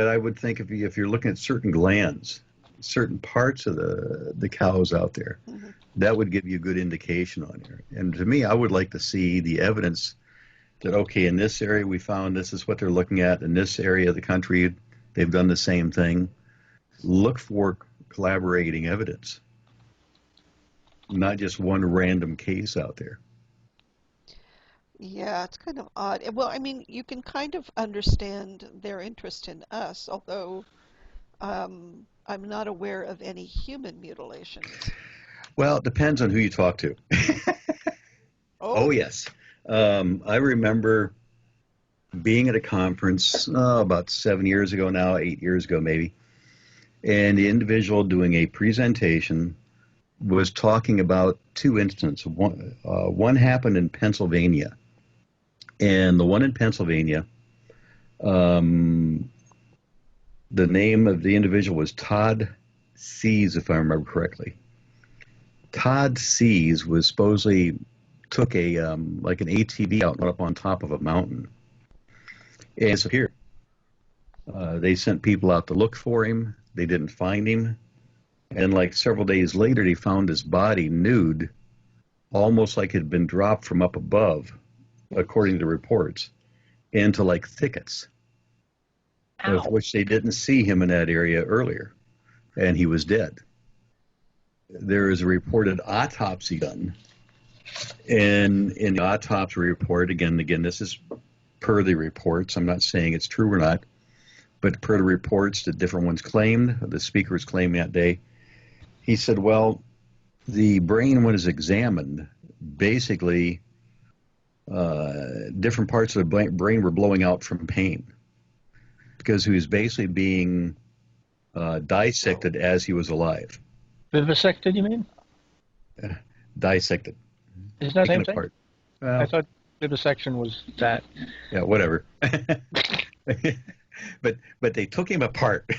I would think if you're looking at certain glands, certain parts of the cows out there, that would give you a good indication on there. And to me, I would like to see the evidence that, okay, in this area we found this is what they're looking at. In this area of the country, they've done the same thing. Look for collaborating evidence, not just one random case out there. Yeah, it's kind of odd. Well, I mean, you can kind of understand their interest in us, although I'm not aware of any human mutilations. Well, it depends on who you talk to. Oh, yes. I remember being at a conference about 7 years ago now, 8 years ago maybe, and the individual doing a presentation was talking about two incidents. One happened in Pennsylvania, and the one in Pennsylvania, the name of the individual was Todd Sees, if I remember correctly. Todd Sees was supposedly took a like an ATV out and up on top of a mountain and disappeared. They sent people out to look for him. They didn't find him. And like several days later, they found his body nude, almost like it had been dropped from up above, according to reports, into like thickets, of which they didn't see him in that area earlier, and he was dead. There is a reported autopsy done, and in the autopsy report, again, this is per the reports. I'm not saying it's true or not, but per the reports that different ones claimed, the speakers claimed that day, he said, well, the brain, when it's examined, basically different parts of the brain were blowing out from pain because he was basically being dissected as he was alive. Vivisected, you mean? Dissected. Isn't that the same thing? Apart. I thought vivisection was that. Yeah, whatever. But they took him apart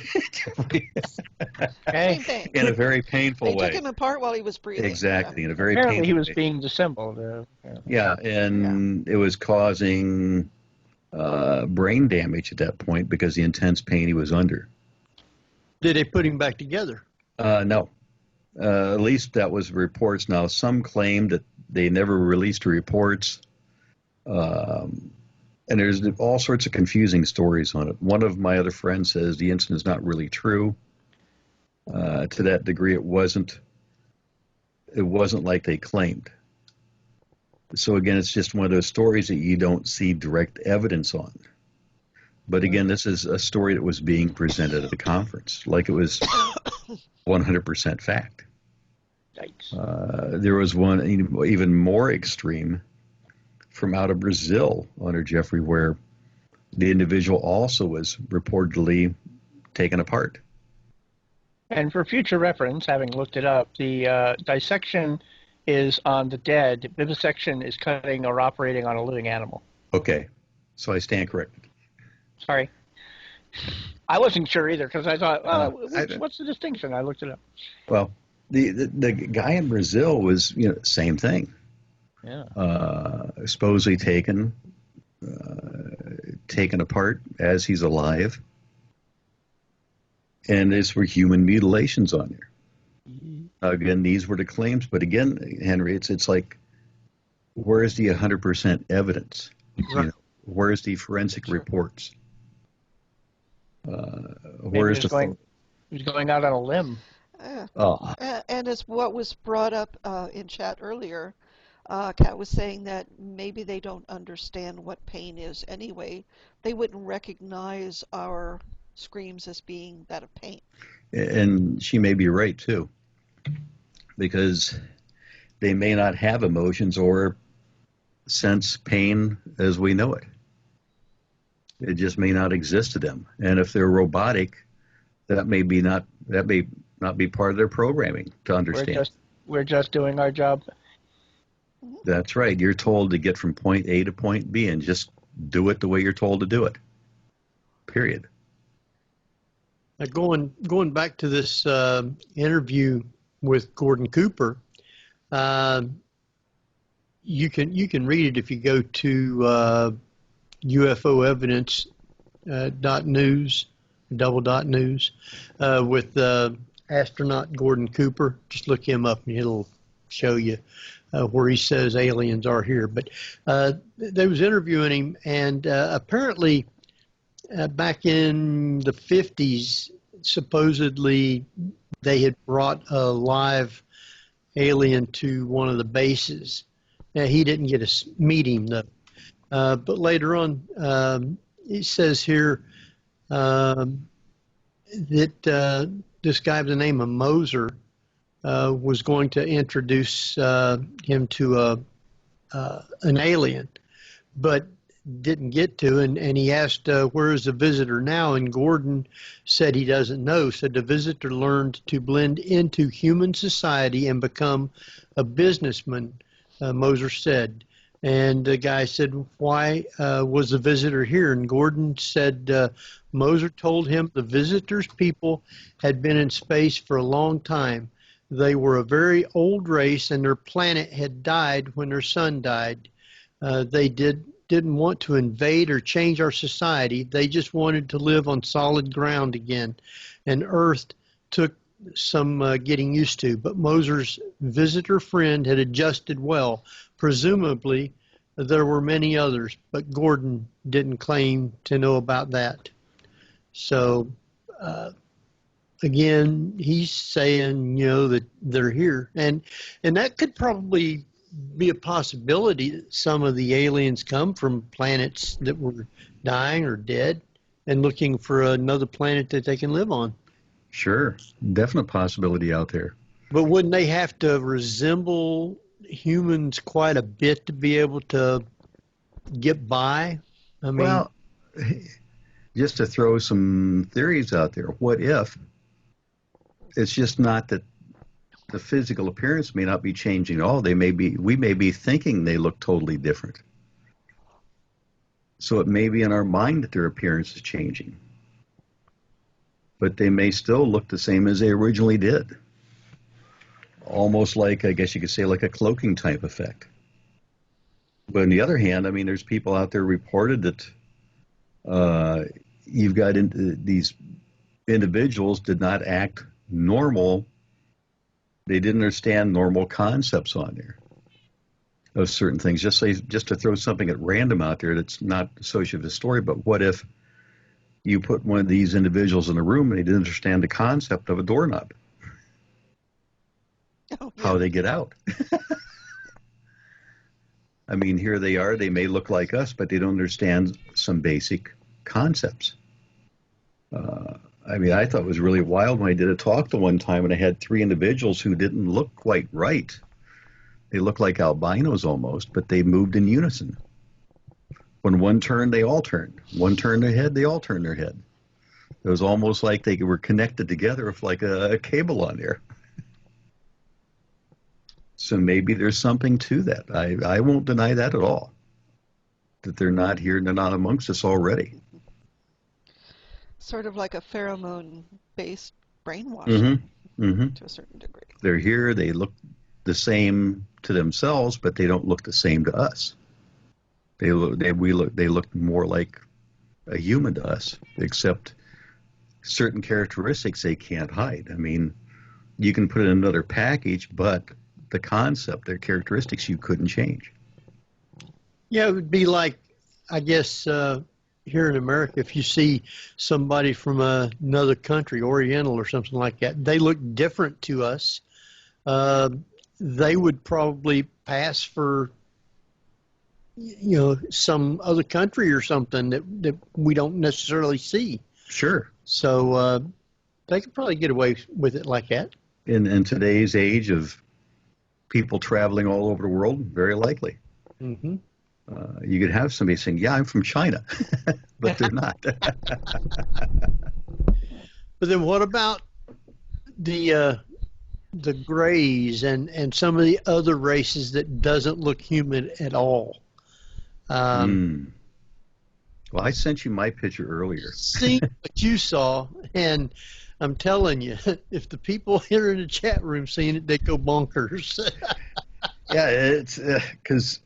Same thing. in a very painful way. They took him apart while he was breathing. Exactly, Yeah. in a very Apparently painful he was way. being dissembled. It was causing brain damage at that point because of the intense pain he was under. Did they put him back together? No. At least that was reports. Now, some claim that they never released the reports. And there's all sorts of confusing stories on it. One of my other friends says the incident is not really true. To that degree, it wasn't like they claimed. So again, it's just one of those stories that you don't see direct evidence on. But again, this is a story that was being presented at the conference, like it was 100% fact. Yikes. There was one even more extreme from out of Brazil, under Jeffrey, where the individual also was reportedly taken apart. And for future reference, having looked it up, the dissection is on the dead. Vivisection is cutting or operating on a living animal. Okay, so I stand corrected. Sorry. I wasn't sure either because I thought, what's the distinction? I looked it up. Well, the guy in Brazil was, same thing. Yeah. Supposedly taken apart as he's alive, and these were human mutilations on there. Again, these were the claims, but again, Henry, it's like, where's the 100% evidence? Right. Where's the forensic reports? Where's the he's going out on a limb. And as what was brought up in chat earlier, Kat was saying that maybe they don't understand what pain is anyway. They wouldn't recognize our screams as being that of pain. And she may be right, too, because they may not have emotions or sense pain as we know it. It just may not exist to them. And if they're robotic, that may not be part of their programming to understand. We're just doing our job. That's right. You're told to get from point A to point B and just do it the way you're told to do it. Period. Now going back to this interview with Gordon Cooper, you can read it if you go to UFO evidence .news, .news, with astronaut Gordon Cooper. Just look him up and it'll show you where he says aliens are here. But they was interviewing him, and apparently back in the 50s, supposedly they had brought a live alien to one of the bases. Now, he didn't get to meet him, though. But later on, it says here that this guy by the name of Moser was going to introduce him to an alien, but didn't get to, and he asked, where is the visitor now? And Gordon said he doesn't know. Said the visitor learned to blend into human society and become a businessman, Moser said. And the guy said, why was the visitor here? And Gordon said Moser told him the visitor's people had been in space for a long time. They were a very old race, and their planet had died when their sun died. They didn't want to invade or change our society. They just wanted to live on solid ground again. And Earth took some getting used to. But Moser's visitor friend had adjusted well. Presumably, there were many others, but Gordon didn't claim to know about that. So, again, he's saying, that they're here. And that could probably be a possibility that some of the aliens come from planets that were dying or dead and looking for another planet that they can live on. Sure. Definite possibility out there. But wouldn't they have to resemble humans quite a bit to be able to get by? I mean, well, just to throw some theories out there, what if it's just not that the physical appearance may not be changing at all? We may be thinking they look totally different. So it may be in our mind that their appearance is changing. But they may still look the same as they originally did. Almost like, I guess you could say, like a cloaking type effect. But on the other hand, I mean, there's people out there reported that you've got these individuals did not act normal. They didn't understand normal concepts on there of certain things. Just to throw something at random out there that's not associated with the story, but what if you put one of these individuals in a room and they didn't understand the concept of a doorknob? Oh, yeah. How they get out. I mean, here they are. They may look like us, but they don't understand some basic concepts. I mean, I thought it was really wild when I did a talk the one time, and I had three individuals who didn't look quite right. They looked like albinos almost, but they moved in unison. When one turned, they all turned. One turned their head, they all turned their head. It was almost like they were connected together with like a cable on there. So maybe there's something to that. I won't deny that at all, that they're not here and they're not amongst us already. Sort of like a pheromone-based brainwashing to a certain degree. They're here, they look the same to themselves, but they don't look the same to us. They look more like a human to us, except certain characteristics they can't hide. I mean, you can put it in another package, but the concept, their characteristics, you couldn't change. Yeah, it would be like, I guess, here in America, if you see somebody from another country, Oriental or something like that, they look different to us. They would probably pass for, some other country or something that we don't necessarily see. Sure. So they could probably get away with it like that. In today's age of people traveling all over the world, very likely. Mm-hmm. You could have somebody saying, yeah, I'm from China, but they're not. But then what about the Greys and some of the other races that doesn't look human at all? Well, I sent you my picture earlier. See what you saw, and I'm telling you, if the people here in the chat room seeing it, they go bonkers. Yeah, it's because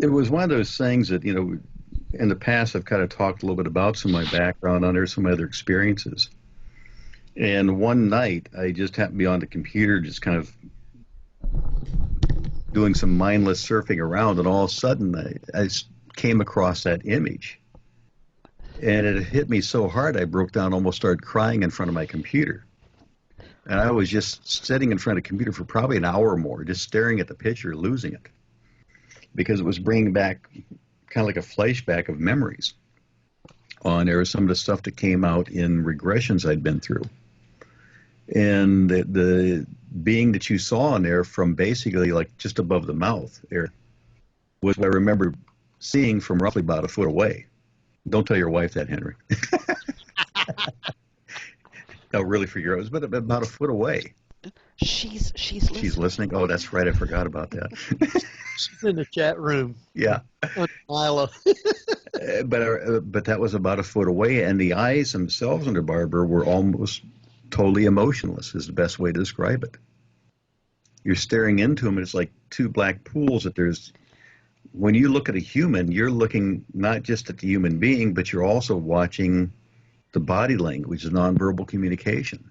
it was one of those things that, in the past I've kind of talked a little bit about some of my background under some other experiences. And one night I just happened to be on the computer just kind of doing some mindless surfing around, and all of a sudden I came across that image. And it hit me so hard I broke down, almost started crying in front of my computer. And I was just sitting in front of the computer for probably an hour or more, just staring at the picture, losing it. Because it was bringing back kind of like a flashback of memories on there was some of the stuff that came out in regressions I'd been through. And the being that you saw in there from basically like just above the mouth there was what I remember seeing from roughly about a foot away. Don't tell your wife that, Henry. No, really, for your, it was about a foot away. She's listening. She's listening. Oh, that's right. I forgot about that. She's in the chat room. Yeah. Lila. But that was about a foot away, and the eyes themselves under Barbara were almost totally emotionless, is the best way to describe it. You're staring into them, and it's like two black pools that there's. When you look at a human, you're looking not just at the human being, but you're also watching the body language, the nonverbal communication.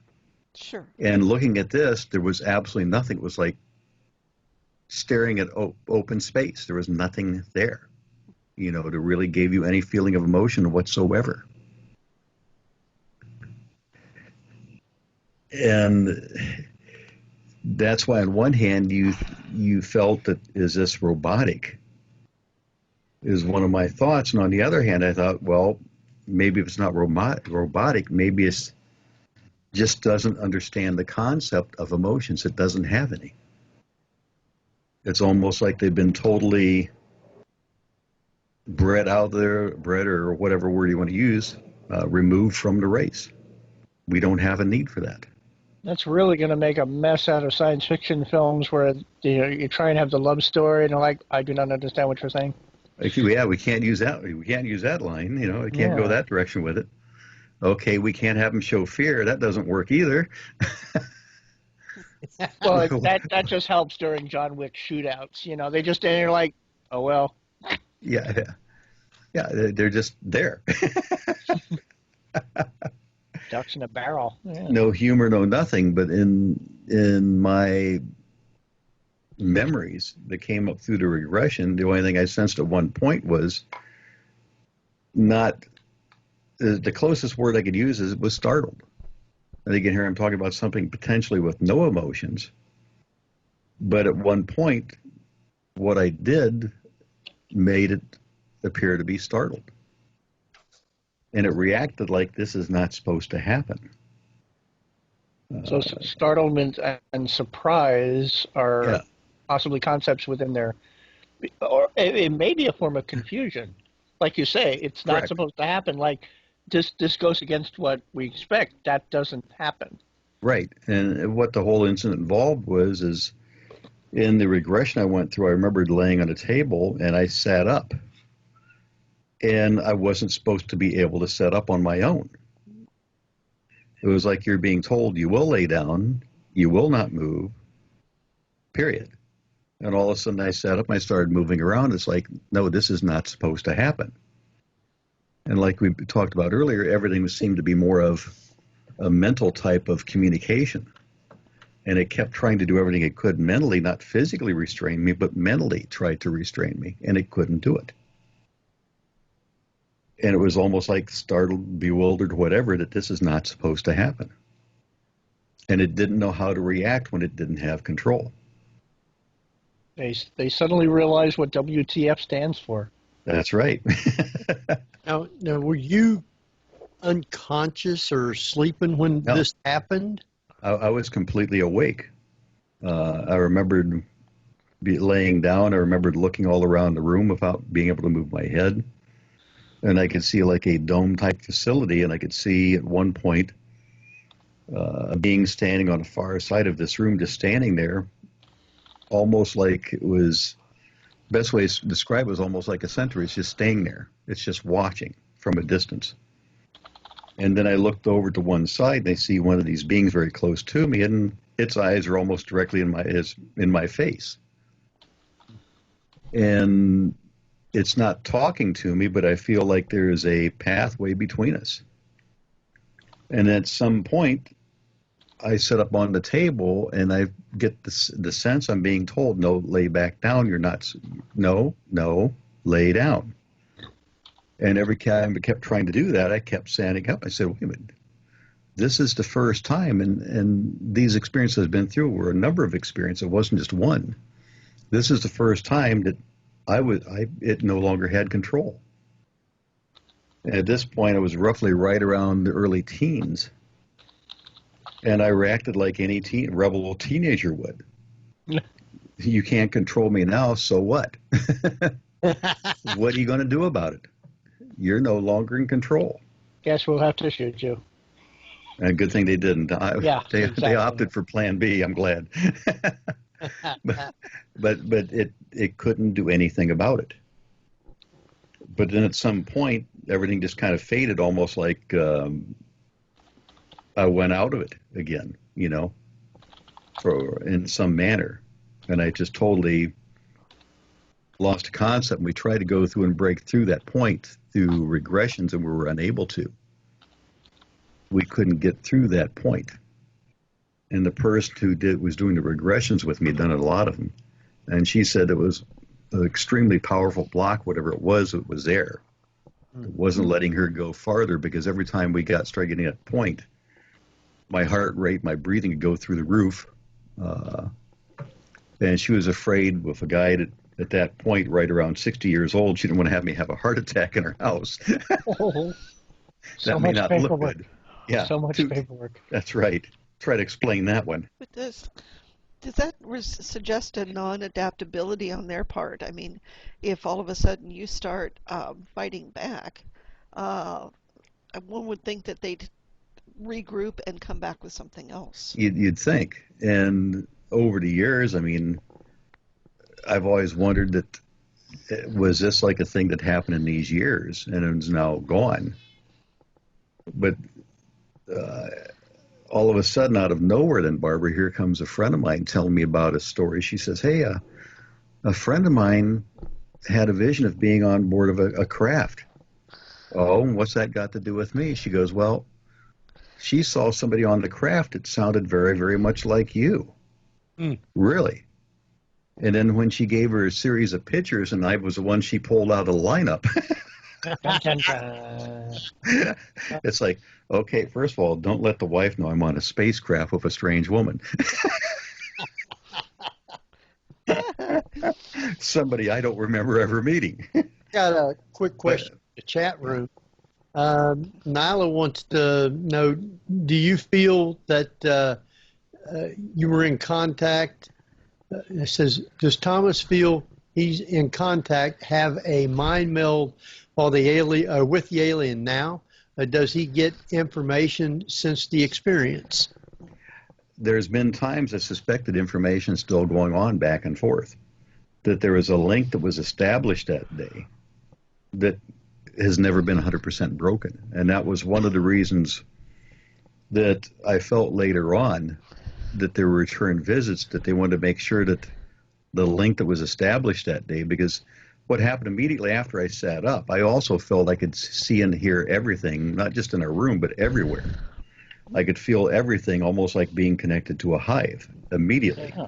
Sure. And looking at this, there was absolutely nothing. It was like staring at open space. There was nothing there, to really give you any feeling of emotion whatsoever. And that's why on one hand you felt that, is this robotic? Is one of my thoughts. And on the other hand, I thought, well, maybe if it's not robotic, maybe it's just doesn't understand the concept of emotions. It doesn't have any. It's almost like they've been totally bred or whatever word you want to use, removed from the race. We don't have a need for that. That's really going to make a mess out of science fiction films where you try and have the love story and like, I do not understand what you're saying. Yeah, we can't use that. We can't use that line. We can't go that direction with it. Okay, we can't have them show fear. That doesn't work either. Well, that just helps during John Wick shootouts. They just stand there like, oh well. Yeah, they're just there. Ducks in a barrel. Yeah. No humor, no nothing. But in my memories that came up through the regression, the only thing I sensed at one point was not the closest word I could use was startled. And again, here I'm talking about something potentially with no emotions. But at one point, what I did made it appear to be startled. and it reacted like this is not supposed to happen. So startlement and surprise are possibly concepts within there, or it may be a form of confusion. Like you say, it's not Correct. supposed to happen. Like this goes against what we expect. That doesn't happen. Right. And what the whole incident involved is in the regression I went through, I remembered laying on a table and I sat up. And I wasn't supposed to be able to set up on my own. It was like you're being told you will lay down, you will not move, period. And all of a sudden I sat up and I started moving around. It's like, no, this is not supposed to happen. And like we talked about earlier, everything seemed to be more of a mental type of communication. And it kept trying to do everything it could mentally, not physically restrain me, but mentally tried to restrain me. And it couldn't do it. And it was almost like startled, bewildered, whatever, that this is not supposed to happen. And it didn't know how to react when it didn't have control. They suddenly realize what WTF stands for. That's right. Now, were you unconscious or sleeping when this happened? I was completely awake. I remembered laying down. I remembered looking all around the room without being able to move my head. And I could see like a dome-type facility, and I could see at one point a being standing on the far side of this room, just standing there, almost like it was, best way to describe it was almost like a sentry. It's just staying there. It's just watching from a distance. And then I looked over to one side, and I see one of these beings very close to me, and its eyes are almost directly in my face. And it's not talking to me, but I feel like there is a pathway between us. And at some point, I sit up on the table, and I get the sense I'm being told, no, lay back down. You're not, no, lay down. And every time I kept trying to do that, I kept standing up. I said, wait a minute, this is the first time, and these experiences I've been through were a number of experiences. It wasn't just one. This is the first time that it no longer had control. And at this point, I was roughly right around the early teens, and I reacted like any rebel teenager would. You can't control me now, so what? What are you going to do about it? You're no longer in control. Guess we'll have to shoot you. And good thing they didn't. They opted for Plan B. I'm glad. but it couldn't do anything about it. But then at some point, everything just kind of faded, almost like I went out of it again, in some manner. And I just totally lost a concept. And we tried to go through and break through that point through regressions, and we were unable to. We couldn't get through that point. And the person who was doing the regressions with me had done a lot of them. And she said it was an extremely powerful block, whatever it was there. It wasn't letting her go farther, because every time we started getting that point, my heart rate, my breathing would go through the roof. And she was afraid with a guy at that point, right around 60 years old, she didn't want to have me have a heart attack in her house. So may much not paperwork. look good. Yeah, so much paperwork. That's right. Try to explain that one. But does that suggest a non-adaptability on their part? I mean, if all of a sudden you start fighting back, one would think that they'd regroup and come back with something else. You'd think. And over the years, I mean, I've always wondered that, was this like a thing that happened in these years and it's now gone? But all of a sudden, out of nowhere, then, Barbara, here comes a friend of mine telling me about a story. She says, hey, a friend of mine had a vision of being on board of a craft. Oh, what's that got to do with me? She goes, well, she saw somebody on the craft that sounded very, very much like you. Really? And then when she gave her a series of pictures, and I was the one she pulled out of the lineup. It's like, okay, first of all, don't let the wife know I'm on a spacecraft with a strange woman. Somebody I don't remember ever meeting. Got a quick question in the chat room. Nyla wants to know, do you feel that you were in contact? It says, does Thomas feel he's in contact, have a mind meld while the alien, with the alien now? Does he get information since the experience? There's been times I suspected information still going on back and forth, that there was a link that was established that day that has never been 100% broken. And that was one of the reasons that I felt later on that there were return visits, that they wanted to make sure that the link that was established that day, because what happened immediately after I sat up, I also felt I could see and hear everything, not just in our room, but everywhere. I could feel everything almost like being connected to a hive immediately. Yeah.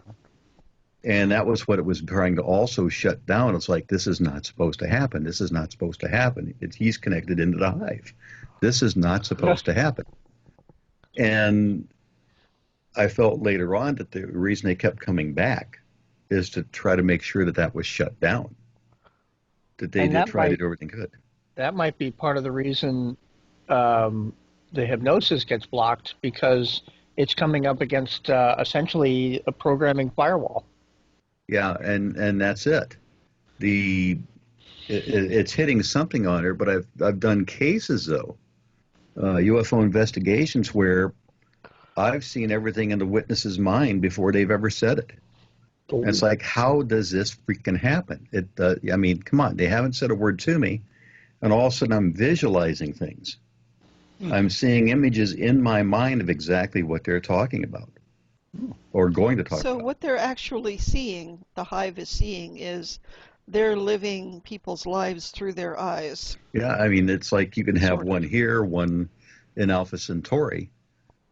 And that was what it was trying to also shut down. It's like, this is not supposed to happen. This is not supposed to happen. He's connected into the hive. This is not supposed to happen. And I felt later on that the reason they kept coming back is to try to make sure that that was shut down, that they did try to do everything good. That might be part of the reason the hypnosis gets blocked, because it's coming up against essentially a programming firewall. Yeah, and that's it. It's hitting something on her, but I've done cases though, UFO investigations where I've seen everything in the witness's mind before they've ever said it. And it's like, how does this freaking happen? I mean, come on, they haven't said a word to me, and all of a sudden I'm visualizing things. I'm seeing images in my mind of exactly what they're talking about or going to talk about. So what they're actually seeing, the hive is seeing, is they're living people's lives through their eyes. Yeah, I mean, it's like you can have one here, one in Alpha Centauri.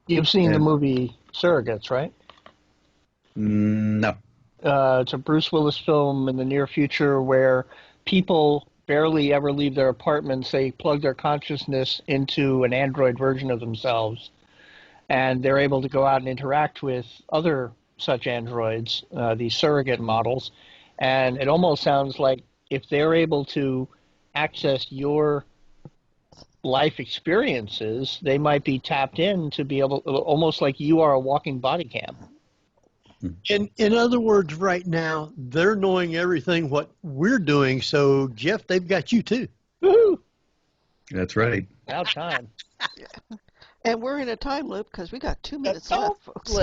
You've seen the movie Surrogates, right? No. It's a Bruce Willis film in the near future where people barely ever leave their apartments. They plug their consciousness into an android version of themselves, and they're able to go out and interact with other such androids, these surrogate models. And it almost sounds like if they're able to access your life experiences, they might be tapped in to be able, almost like you are a walking body cam. In other words, right now, they're knowing everything what we're doing. So, Jeff, they've got you too. Woohoo! That's right. Now time. And we're in a time loop because we got 2 minutes left, folks.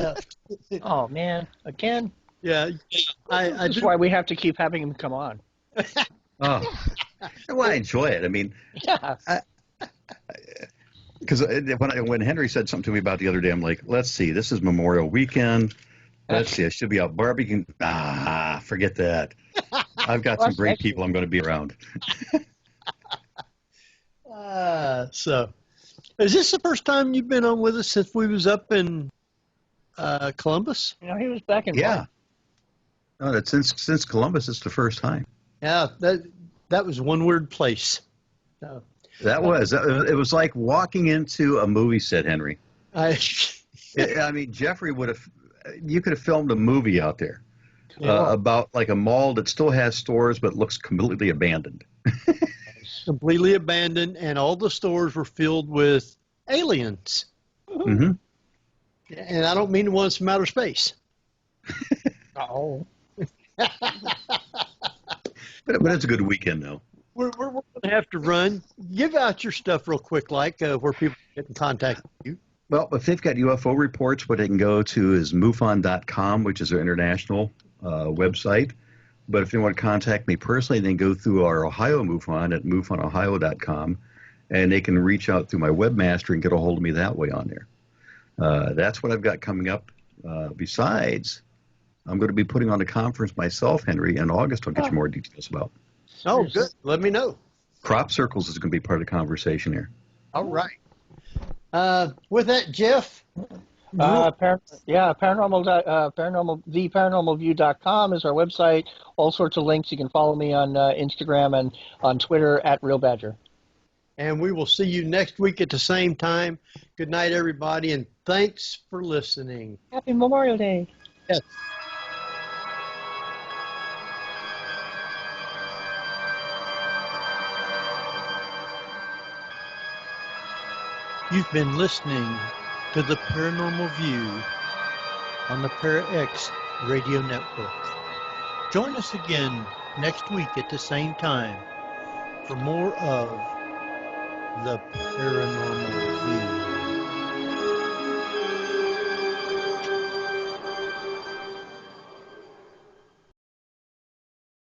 Oh, man. Again? Yeah. This is why we have to keep having him come on. Oh, well, I enjoy it. I mean, Yeah. Because when Henry said something to me about the other day, I'm like, let's see, this is Memorial Weekend. Let's see, I should be out barbecuing. Forget that. I've got some great people I'm going to be around. So, is this the first time you've been on with us since we was up in Columbus? You know, he was back in. Yeah. No, that's since Columbus, it's the first time. Yeah, that was one weird place. So, it was like walking into a movie set, Henry. I mean, Jeffrey you could have filmed a movie out there about like a mall that still has stores but looks completely abandoned. Completely abandoned, and all the stores were filled with aliens. Mm-hmm. And I don't mean the ones from outer space. Oh. But it's a good weekend, though. We're going to have to run. Give out your stuff real quick, like where people get in contact with you. Well, if they've got UFO reports, what they can go to is MUFON.com, which is our international website. But if they want to contact me personally, then go through our Ohio MUFON at MUFONOhio.com, and they can reach out through my webmaster and get a hold of me that way on there. That's what I've got coming up. Besides, I'm going to be putting on a conference myself, Henry, in August. I'll get you more details about. Oh, good. Let me know. Crop circles is going to be part of the conversation here. All right. With that, Jeff. TheParanormalView.com is our website. All sorts of links. You can follow me on Instagram and on Twitter at Real Badger. And we will see you next week at the same time. Good night, everybody, and thanks for listening. Happy Memorial Day. Yes. You've been listening to the Paranormal View on the ParaX Radio Network. Join us again next week at the same time for more of the Paranormal View.